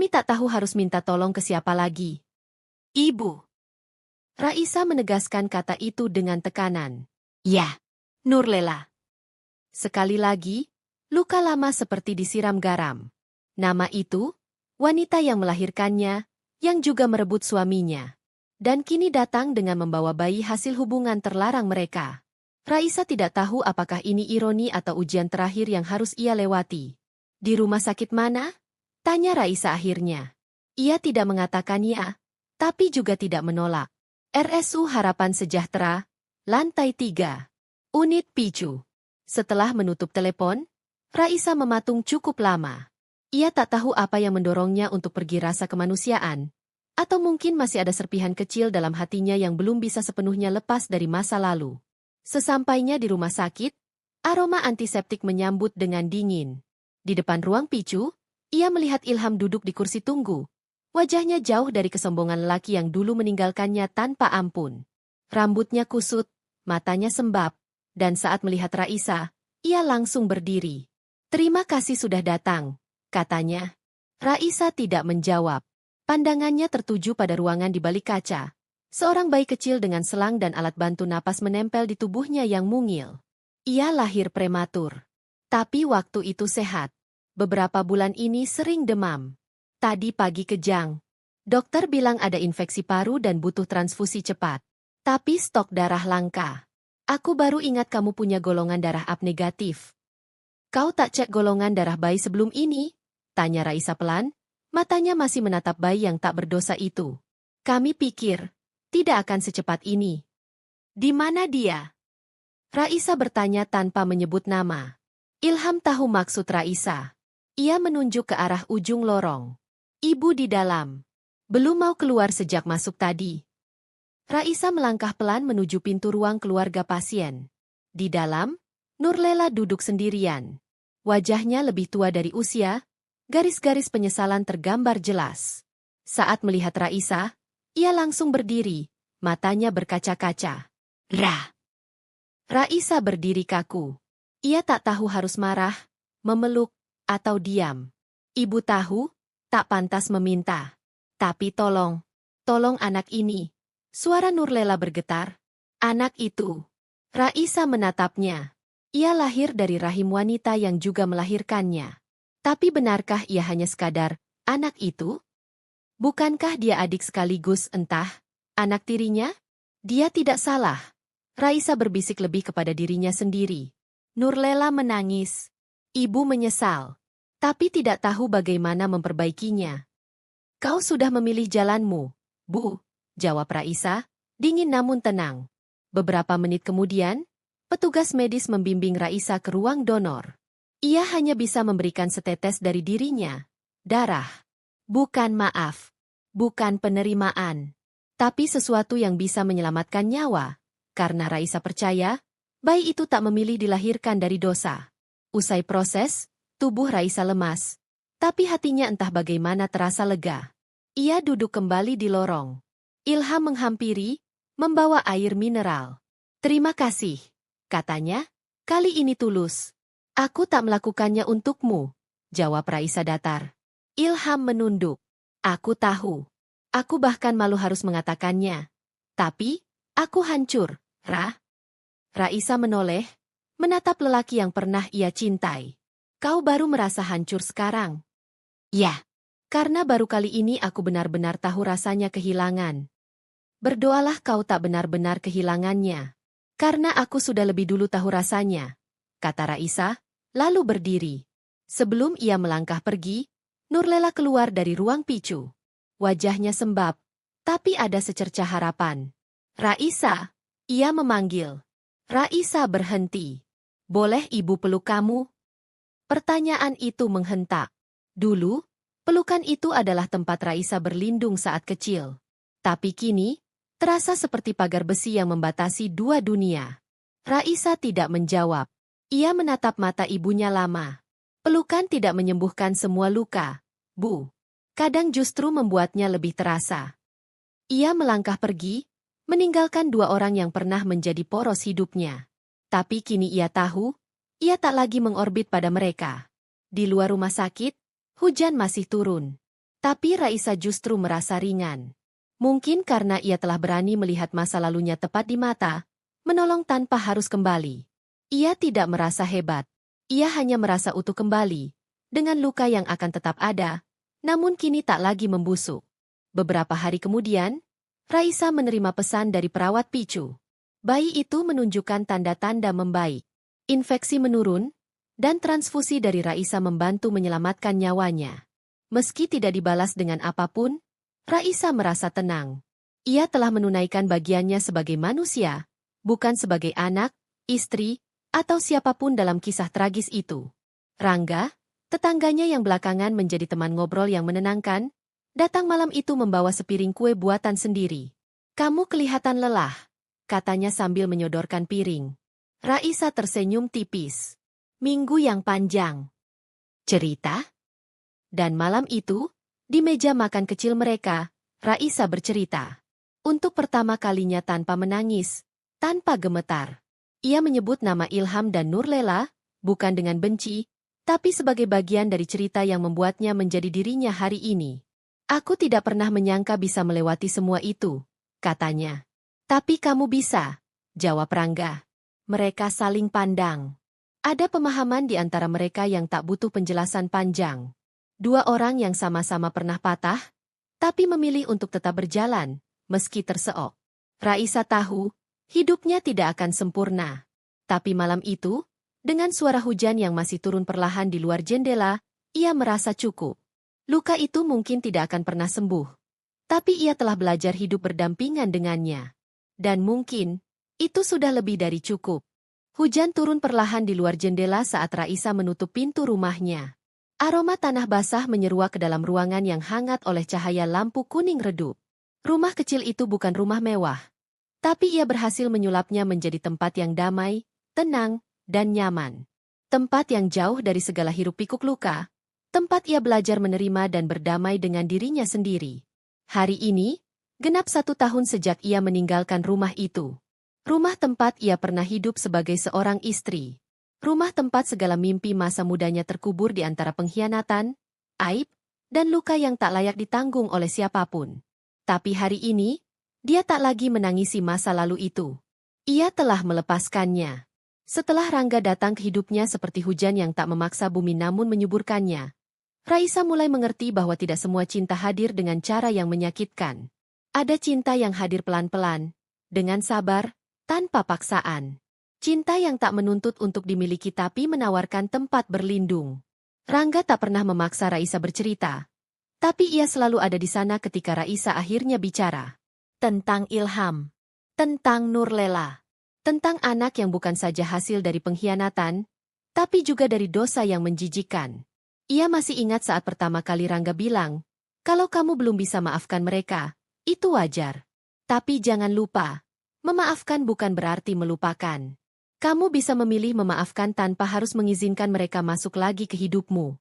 tak tahu harus minta tolong ke siapa lagi." "Ibu." Raisa menegaskan kata itu dengan tekanan. "Ya, Nurlela." Sekali lagi, Luka lama seperti disiram garam. Nama itu, wanita yang melahirkannya, yang juga merebut suaminya. Dan kini datang dengan membawa bayi hasil hubungan terlarang mereka. Raisa tidak tahu apakah ini ironi atau ujian terakhir yang harus ia lewati. Di rumah sakit mana? Tanya Raisa akhirnya. Ia tidak mengatakan ya, tapi juga tidak menolak. RSU Harapan Sejahtera, lantai 3. Unit Picu. Setelah menutup telepon, Raisa mematung cukup lama. Ia tak tahu apa yang mendorongnya untuk pergi rasa kemanusiaan. Atau mungkin masih ada serpihan kecil dalam hatinya yang belum bisa sepenuhnya lepas dari masa lalu. Sesampainya di rumah sakit, aroma antiseptik menyambut dengan dingin. Di depan ruang picu, ia melihat Ilham duduk di kursi tunggu. Wajahnya jauh dari kesombongan lelaki yang dulu meninggalkannya tanpa ampun. Rambutnya kusut, matanya sembab, dan saat melihat Raisa, ia langsung berdiri. "Terima kasih sudah datang," katanya. Raisa tidak menjawab. Pandangannya tertuju pada ruangan di balik kaca. Seorang bayi kecil dengan selang dan alat bantu napas menempel di tubuhnya yang mungil. Ia lahir prematur. Tapi waktu itu sehat. Beberapa bulan ini sering demam. Tadi pagi kejang. Dokter bilang ada infeksi paru dan butuh transfusi cepat. Tapi stok darah langka. Aku baru ingat kamu punya golongan darah AB negatif. Kau tak cek golongan darah bayi sebelum ini? Tanya Raisa pelan, matanya masih menatap bayi yang tak berdosa itu. Kami pikir, tidak akan secepat ini. Di mana dia? Raisa bertanya tanpa menyebut nama. Ilham tahu maksud Raisa. Ia menunjuk ke arah ujung lorong. Ibu di dalam. Belum mau keluar sejak masuk tadi. Raisa melangkah pelan menuju pintu ruang keluarga pasien. Di dalam, Nurlela duduk sendirian. Wajahnya lebih tua dari usia, garis-garis penyesalan tergambar jelas. Saat melihat Raisa, ia langsung berdiri, matanya berkaca-kaca. Raisa berdiri kaku. Ia tak tahu harus marah, memeluk, atau diam. Ibu tahu, tak pantas meminta. Tapi tolong anak ini. Suara Nurlela bergetar. Anak itu. Raisa menatapnya. Ia lahir dari rahim wanita yang juga melahirkannya. Tapi benarkah ia hanya sekadar anak itu? Bukankah dia adik sekaligus entah anak tirinya? Dia tidak salah. Raisa berbisik lebih kepada dirinya sendiri. Nurlela menangis. Ibu menyesal. Tapi tidak tahu bagaimana memperbaikinya. Kau sudah memilih jalanmu, Bu, jawab Raisa, dingin namun tenang. Beberapa menit kemudian, petugas medis membimbing Raisa ke ruang donor. Ia hanya bisa memberikan setetes dari dirinya. Darah. Bukan maaf. Bukan penerimaan. Tapi sesuatu yang bisa menyelamatkan nyawa. Karena Raisa percaya, bayi itu tak memilih dilahirkan dari dosa. Usai proses, tubuh Raisa lemas. Tapi hatinya entah bagaimana terasa lega. Ia duduk kembali di lorong. Ilham menghampiri, membawa air mineral. Terima kasih, katanya, kali ini tulus. Aku tak melakukannya untukmu, jawab Raisa datar. Ilham menunduk. Aku tahu. Aku bahkan malu harus mengatakannya. Tapi, aku hancur, Raisa menoleh, menatap lelaki yang pernah ia cintai. Kau baru merasa hancur sekarang? Ya, karena baru kali ini aku benar-benar tahu rasanya kehilangan. Berdoalah kau tak benar-benar kehilangannya. Karena aku sudah lebih dulu tahu rasanya, kata Raisa, lalu berdiri. Sebelum ia melangkah pergi, Nurlela keluar dari ruang picu. Wajahnya sembab, tapi ada secercah harapan. Raisa, ia memanggil. Raisa berhenti. Boleh ibu peluk kamu? Pertanyaan itu menghentak. Dulu, pelukan itu adalah tempat Raisa berlindung saat kecil. Tapi kini, terasa seperti pagar besi yang membatasi dua dunia. Raisa tidak menjawab. Ia menatap mata ibunya lama. Pelukan tidak menyembuhkan semua luka, Bu. Kadang justru membuatnya lebih terasa. Ia melangkah pergi, meninggalkan dua orang yang pernah menjadi poros hidupnya. Tapi kini ia tahu, ia tak lagi mengorbit pada mereka. Di luar rumah sakit, hujan masih turun. Tapi Raisa justru merasa ringan. Mungkin karena ia telah berani melihat masa lalunya tepat di mata, menolong tanpa harus kembali. Ia tidak merasa hebat. Ia hanya merasa utuh kembali, dengan luka yang akan tetap ada, namun kini tak lagi membusuk. Beberapa hari kemudian, Raisa menerima pesan dari perawat picu. Bayi itu menunjukkan tanda-tanda membaik. Infeksi menurun, dan transfusi dari Raisa membantu menyelamatkan nyawanya. Meski tidak dibalas dengan apapun, Raisa merasa tenang. Ia telah menunaikan bagiannya sebagai manusia, bukan sebagai anak, istri, atau siapapun dalam kisah tragis itu. Rangga, tetangganya yang belakangan menjadi teman ngobrol yang menenangkan, datang malam itu membawa sepiring kue buatan sendiri. "Kamu kelihatan lelah," katanya sambil menyodorkan piring. Raisa tersenyum tipis. Minggu yang panjang. Cerita? Dan malam itu, di meja makan kecil mereka, Raisa bercerita. Untuk pertama kalinya tanpa menangis, tanpa gemetar. Ia menyebut nama Ilham dan Nurlela, bukan dengan benci, tapi sebagai bagian dari cerita yang membuatnya menjadi dirinya hari ini. "Aku tidak pernah menyangka bisa melewati semua itu," katanya. "Tapi kamu bisa," jawab Rangga. Mereka saling pandang. Ada pemahaman di antara mereka yang tak butuh penjelasan panjang. Dua orang yang sama-sama pernah patah, tapi memilih untuk tetap berjalan, meski terseok. Raisa tahu, hidupnya tidak akan sempurna. Tapi malam itu, dengan suara hujan yang masih turun perlahan di luar jendela, ia merasa cukup. Luka itu mungkin tidak akan pernah sembuh. Tapi ia telah belajar hidup berdampingan dengannya. Dan mungkin, itu sudah lebih dari cukup. Hujan turun perlahan di luar jendela saat Raisa menutup pintu rumahnya. Aroma tanah basah menyeruak ke dalam ruangan yang hangat oleh cahaya lampu kuning redup. Rumah kecil itu bukan rumah mewah. Tapi ia berhasil menyulapnya menjadi tempat yang damai, tenang, dan nyaman. Tempat yang jauh dari segala hiruk-pikuk luka. Tempat ia belajar menerima dan berdamai dengan dirinya sendiri. Hari ini, genap 1 tahun sejak ia meninggalkan rumah itu. Rumah tempat ia pernah hidup sebagai seorang istri. Rumah tempat segala mimpi masa mudanya terkubur di antara pengkhianatan, aib, dan luka yang tak layak ditanggung oleh siapapun. Tapi hari ini, dia tak lagi menangisi masa lalu itu. Ia telah melepaskannya. Setelah Rangga datang ke hidupnya seperti hujan yang tak memaksa bumi namun menyuburkannya, Raisa mulai mengerti bahwa tidak semua cinta hadir dengan cara yang menyakitkan. Ada cinta yang hadir pelan-pelan, dengan sabar, tanpa paksaan. Cinta yang tak menuntut untuk dimiliki tapi menawarkan tempat berlindung. Rangga tak pernah memaksa Raisa bercerita. Tapi ia selalu ada di sana ketika Raisa akhirnya bicara. Tentang Ilham. Tentang Nurlela. Tentang anak yang bukan saja hasil dari pengkhianatan, tapi juga dari dosa yang menjijikan. Ia masih ingat saat pertama kali Rangga bilang, "Kalau kamu belum bisa maafkan mereka, itu wajar. Tapi jangan lupa, memaafkan bukan berarti melupakan. Kamu bisa memilih memaafkan tanpa harus mengizinkan mereka masuk lagi ke hidupmu."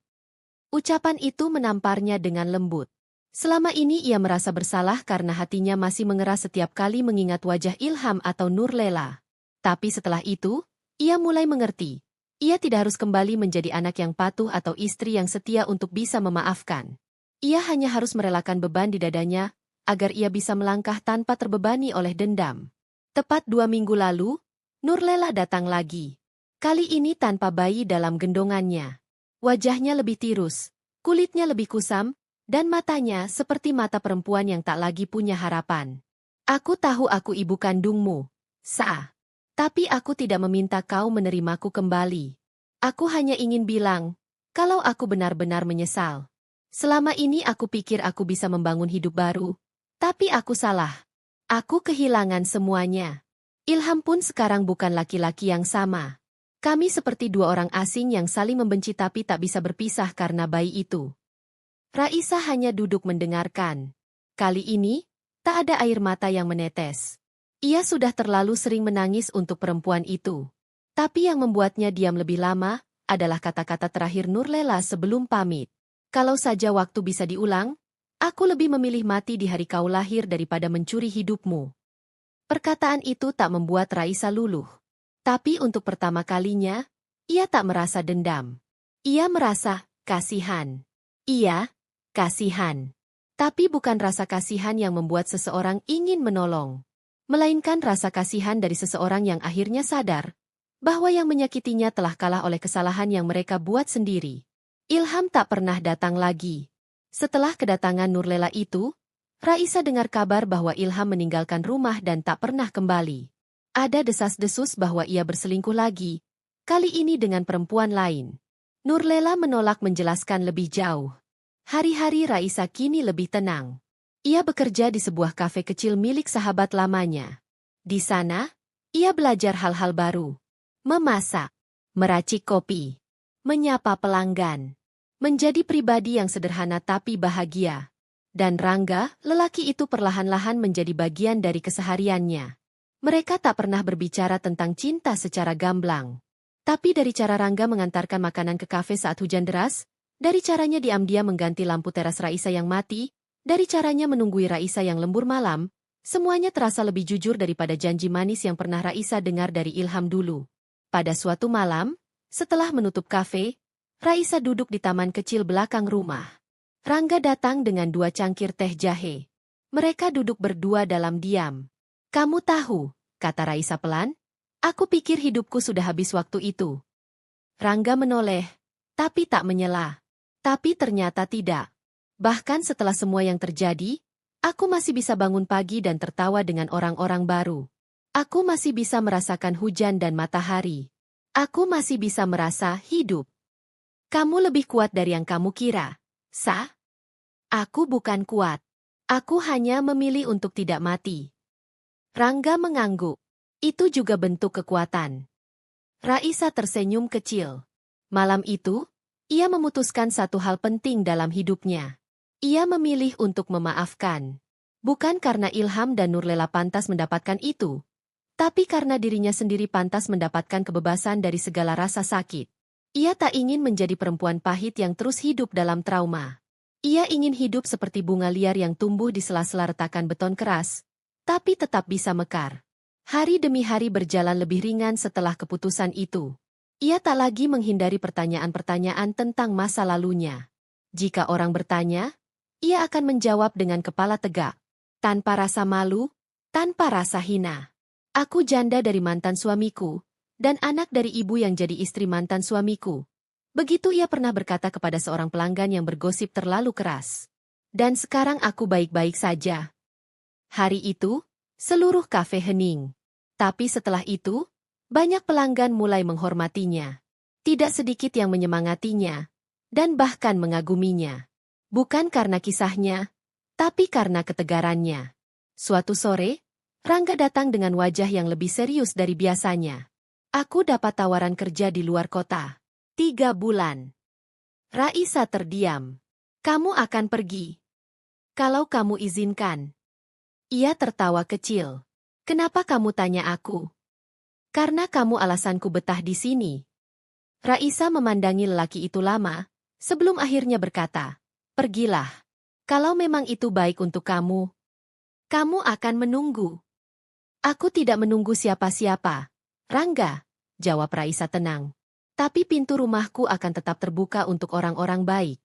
Ucapan itu menamparnya dengan lembut. Selama ini ia merasa bersalah karena hatinya masih mengeras setiap kali mengingat wajah Ilham atau Nurlela. Tapi setelah itu, ia mulai mengerti. Ia tidak harus kembali menjadi anak yang patuh atau istri yang setia untuk bisa memaafkan. Ia hanya harus merelakan beban di dadanya, agar ia bisa melangkah tanpa terbebani oleh dendam. Tepat 2 minggu lalu, Nurlela datang lagi. Kali ini tanpa bayi dalam gendongannya. Wajahnya lebih tirus, kulitnya lebih kusam, dan matanya seperti mata perempuan yang tak lagi punya harapan. "Aku tahu aku ibu kandungmu, Sa. Tapi aku tidak meminta kau menerimaku kembali. Aku hanya ingin bilang, kalau aku benar-benar menyesal. Selama ini aku pikir aku bisa membangun hidup baru, tapi aku salah. Aku kehilangan semuanya. Ilham pun sekarang bukan laki-laki yang sama. Kami seperti 2 orang asing yang saling membenci tapi tak bisa berpisah karena bayi itu." Raisa hanya duduk mendengarkan. Kali ini, tak ada air mata yang menetes. Ia sudah terlalu sering menangis untuk perempuan itu. Tapi yang membuatnya diam lebih lama, adalah kata-kata terakhir Nurlela sebelum pamit. "Kalau saja waktu bisa diulang, aku lebih memilih mati di hari kau lahir daripada mencuri hidupmu." Perkataan itu tak membuat Raisa luluh. Tapi untuk pertama kalinya, ia tak merasa dendam. Ia merasa kasihan. Iya, kasihan. Tapi bukan rasa kasihan yang membuat seseorang ingin menolong. Melainkan rasa kasihan dari seseorang yang akhirnya sadar bahwa yang menyakitinya telah kalah oleh kesalahan yang mereka buat sendiri. Ilham tak pernah datang lagi. Setelah kedatangan Nurlela itu, Raisa dengar kabar bahwa Ilham meninggalkan rumah dan tak pernah kembali. Ada desas-desus bahwa ia berselingkuh lagi, kali ini dengan perempuan lain. Nurlela menolak menjelaskan lebih jauh. Hari-hari Raisa kini lebih tenang. Ia bekerja di sebuah kafe kecil milik sahabat lamanya. Di sana, ia belajar hal-hal baru. Memasak, meracik kopi, menyapa pelanggan. Menjadi pribadi yang sederhana tapi bahagia. Dan Rangga, lelaki itu perlahan-lahan menjadi bagian dari kesehariannya. Mereka tak pernah berbicara tentang cinta secara gamblang. Tapi dari cara Rangga mengantarkan makanan ke kafe saat hujan deras, dari caranya diam-diam mengganti lampu teras Raisa yang mati, dari caranya menunggui Raisa yang lembur malam, semuanya terasa lebih jujur daripada janji manis yang pernah Raisa dengar dari Ilham dulu. Pada suatu malam, setelah menutup kafe, Raisa duduk di taman kecil belakang rumah. Rangga datang dengan 2 cangkir teh jahe. Mereka duduk berdua dalam diam. "Kamu tahu," kata Raisa pelan, "aku pikir hidupku sudah habis waktu itu." Rangga menoleh, tapi tak menyela. Tapi ternyata tidak. Bahkan setelah semua yang terjadi, aku masih bisa bangun pagi dan tertawa dengan orang-orang baru. Aku masih bisa merasakan hujan dan matahari. Aku masih bisa merasa hidup. Kamu lebih kuat dari yang kamu kira, Sa? Aku bukan kuat. Aku hanya memilih untuk tidak mati. Rangga mengangguk. Itu juga bentuk kekuatan. Raisa tersenyum kecil. Malam itu, ia memutuskan satu hal penting dalam hidupnya. Ia memilih untuk memaafkan. Bukan karena Ilham dan Nurlela pantas mendapatkan itu, tapi karena dirinya sendiri pantas mendapatkan kebebasan dari segala rasa sakit. Ia tak ingin menjadi perempuan pahit yang terus hidup dalam trauma. Ia ingin hidup seperti bunga liar yang tumbuh di sela-sela retakan beton keras, tapi tetap bisa mekar. Hari demi hari berjalan lebih ringan setelah keputusan itu. Ia tak lagi menghindari pertanyaan-pertanyaan tentang masa lalunya. Jika orang bertanya, ia akan menjawab dengan kepala tegak, tanpa rasa malu, tanpa rasa hina. Aku janda dari mantan suamiku, dan anak dari ibu yang jadi istri mantan suamiku. Begitu ia pernah berkata kepada seorang pelanggan yang bergosip terlalu keras. Dan sekarang aku baik-baik saja. Hari itu, seluruh kafe hening. Tapi setelah itu, banyak pelanggan mulai menghormatinya. Tidak sedikit yang menyemangatinya, dan bahkan mengaguminya. Bukan karena kisahnya, tapi karena ketegarannya. Suatu sore, Rangga datang dengan wajah yang lebih serius dari biasanya. "Aku dapat tawaran kerja di luar kota. 3 bulan. Raisa terdiam. "Kamu akan pergi? Kalau kamu izinkan." Ia tertawa kecil. "Kenapa kamu tanya aku?" "Karena kamu alasanku betah di sini." Raisa memandangi lelaki itu lama, sebelum akhirnya berkata, "Pergilah. Kalau memang itu baik untuk kamu, kamu akan menunggu." "Aku tidak menunggu siapa-siapa, Rangga," jawab Raisa tenang. "Tapi pintu rumahku akan tetap terbuka untuk orang-orang baik."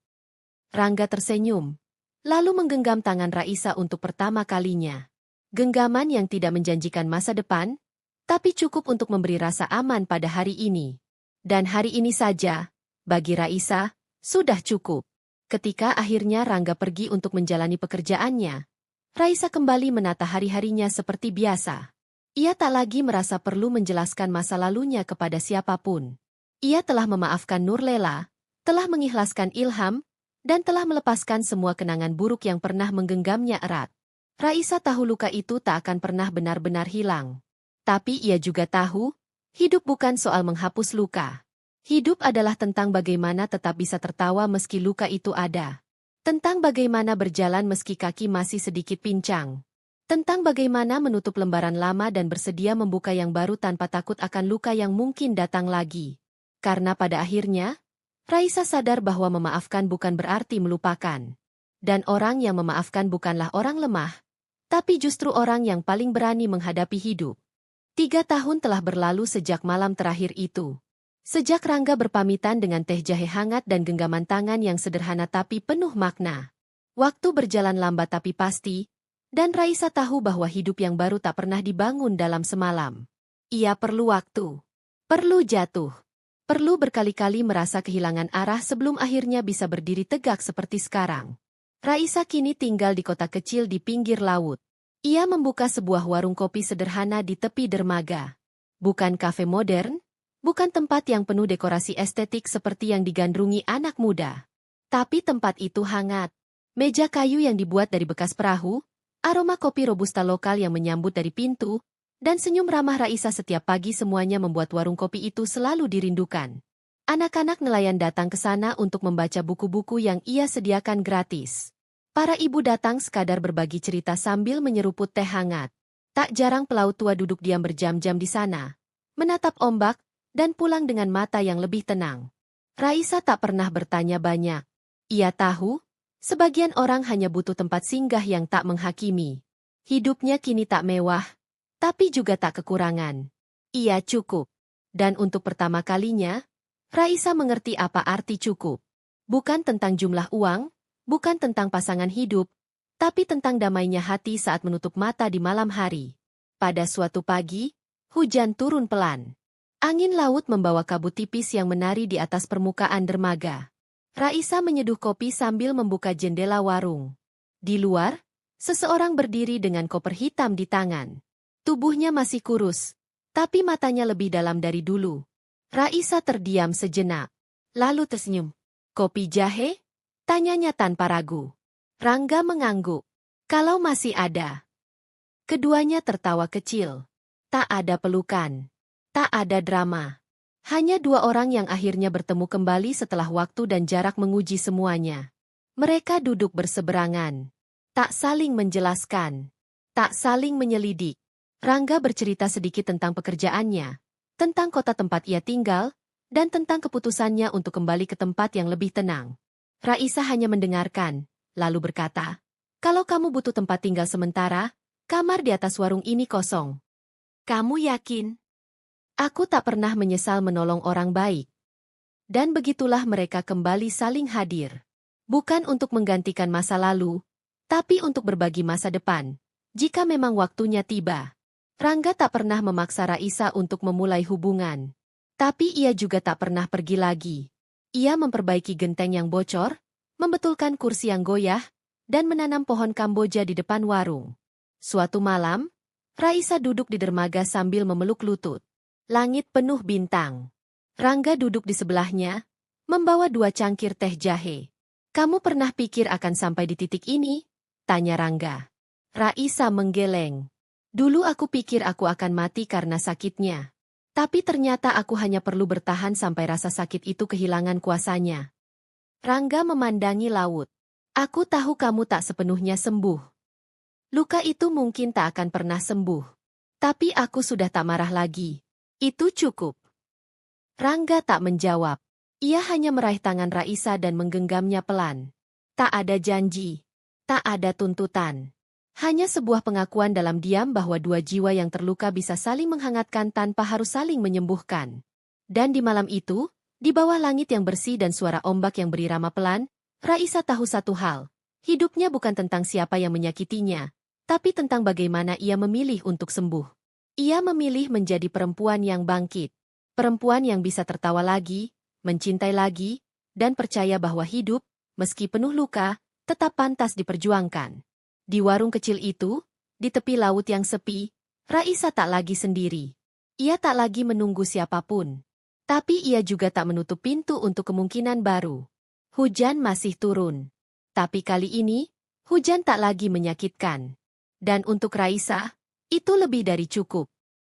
Rangga tersenyum, lalu menggenggam tangan Raisa untuk pertama kalinya. Genggaman yang tidak menjanjikan masa depan, tapi cukup untuk memberi rasa aman pada hari ini. Dan hari ini saja, bagi Raisa, sudah cukup. Ketika akhirnya Rangga pergi untuk menjalani pekerjaannya, Raisa kembali menata hari-harinya seperti biasa. Ia tak lagi merasa perlu menjelaskan masa lalunya kepada siapapun. Ia telah memaafkan Nurlela, telah mengikhlaskan Ilham, dan telah melepaskan semua kenangan buruk yang pernah menggenggamnya erat. Raisa tahu luka itu tak akan pernah benar-benar hilang. Tapi ia juga tahu, hidup bukan soal menghapus luka. Hidup adalah tentang bagaimana tetap bisa tertawa meski luka itu ada. Tentang bagaimana berjalan meski kaki masih sedikit pincang. Tentang bagaimana menutup lembaran lama dan bersedia membuka yang baru tanpa takut akan luka yang mungkin datang lagi. Karena pada akhirnya, Raisa sadar bahwa memaafkan bukan berarti melupakan. Dan orang yang memaafkan bukanlah orang lemah, tapi justru orang yang paling berani menghadapi hidup. 3 tahun telah berlalu sejak malam terakhir itu. Sejak Rangga berpamitan dengan teh jahe hangat dan genggaman tangan yang sederhana tapi penuh makna. Waktu berjalan lambat tapi pasti, dan Raisa tahu bahwa hidup yang baru tak pernah dibangun dalam semalam. Ia perlu waktu. Perlu jatuh. Perlu berkali-kali merasa kehilangan arah sebelum akhirnya bisa berdiri tegak seperti sekarang. Raisa kini tinggal di kota kecil di pinggir laut. Ia membuka sebuah warung kopi sederhana di tepi dermaga. Bukan kafe modern, bukan tempat yang penuh dekorasi estetik seperti yang digandrungi anak muda. Tapi tempat itu hangat. Meja kayu yang dibuat dari bekas perahu, aroma kopi robusta lokal yang menyambut dari pintu, dan senyum ramah Raisa setiap pagi semuanya membuat warung kopi itu selalu dirindukan. Anak-anak nelayan datang ke sana untuk membaca buku-buku yang ia sediakan gratis. Para ibu datang sekadar berbagi cerita sambil menyeruput teh hangat. Tak jarang pelaut tua duduk diam berjam-jam di sana, menatap ombak, dan pulang dengan mata yang lebih tenang. Raisa tak pernah bertanya banyak. Ia tahu, sebagian orang hanya butuh tempat singgah yang tak menghakimi. Hidupnya kini tak mewah, tapi juga tak kekurangan. Ia cukup. Dan untuk pertama kalinya, Raisa mengerti apa arti cukup. Bukan tentang jumlah uang, bukan tentang pasangan hidup, tapi tentang damainya hati saat menutup mata di malam hari. Pada suatu pagi, hujan turun pelan. Angin laut membawa kabut tipis yang menari di atas permukaan dermaga. Raisa menyeduh kopi sambil membuka jendela warung. Di luar, seseorang berdiri dengan koper hitam di tangan. Tubuhnya masih kurus, tapi matanya lebih dalam dari dulu. Raisa terdiam sejenak, lalu tersenyum. "Kopi jahe?" tanyanya tanpa ragu. Rangga mengangguk. "Kalau masih ada." Keduanya tertawa kecil. Tak ada pelukan. Tak ada drama. Hanya dua orang yang akhirnya bertemu kembali setelah waktu dan jarak menguji semuanya. Mereka duduk berseberangan. Tak saling menjelaskan. Tak saling menyelidik. Rangga bercerita sedikit tentang pekerjaannya, tentang kota tempat ia tinggal, dan tentang keputusannya untuk kembali ke tempat yang lebih tenang. Raisa hanya mendengarkan, lalu berkata, "Kalau kamu butuh tempat tinggal sementara, kamar di atas warung ini kosong." "Kamu yakin?" "Aku tak pernah menyesal menolong orang baik." Dan begitulah mereka kembali saling hadir. Bukan untuk menggantikan masa lalu, tapi untuk berbagi masa depan, jika memang waktunya tiba. Rangga tak pernah memaksa Raisa untuk memulai hubungan. Tapi ia juga tak pernah pergi lagi. Ia memperbaiki genteng yang bocor, membetulkan kursi yang goyah, dan menanam pohon Kamboja di depan warung. Suatu malam, Raisa duduk di dermaga sambil memeluk lutut. Langit penuh bintang. Rangga duduk di sebelahnya, membawa 2 cangkir teh jahe. "Kamu pernah pikir akan sampai di titik ini?" tanya Rangga. Raisa menggeleng. "Dulu aku pikir aku akan mati karena sakitnya. Tapi ternyata aku hanya perlu bertahan sampai rasa sakit itu kehilangan kuasanya." Rangga memandangi laut. "Aku tahu kamu tak sepenuhnya sembuh. Luka itu mungkin tak akan pernah sembuh. Tapi aku sudah tak marah lagi. Itu cukup." Rangga tak menjawab. Ia hanya meraih tangan Raisa dan menggenggamnya pelan. Tak ada janji. Tak ada tuntutan. Hanya sebuah pengakuan dalam diam bahwa dua jiwa yang terluka bisa saling menghangatkan tanpa harus saling menyembuhkan. Dan di malam itu, di bawah langit yang bersih dan suara ombak yang berirama pelan, Raisa tahu satu hal. Hidupnya bukan tentang siapa yang menyakitinya, tapi tentang bagaimana ia memilih untuk sembuh. Ia memilih menjadi perempuan yang bangkit. Perempuan yang bisa tertawa lagi, mencintai lagi, dan percaya bahwa hidup, meski penuh luka, tetap pantas diperjuangkan. Di warung kecil itu, di tepi laut yang sepi, Raisa tak lagi sendiri. Ia tak lagi menunggu siapapun. Tapi ia juga tak menutup pintu untuk kemungkinan baru. Hujan masih turun. Tapi kali ini, hujan tak lagi menyakitkan. Dan untuk Raisa, itu lebih dari cukup.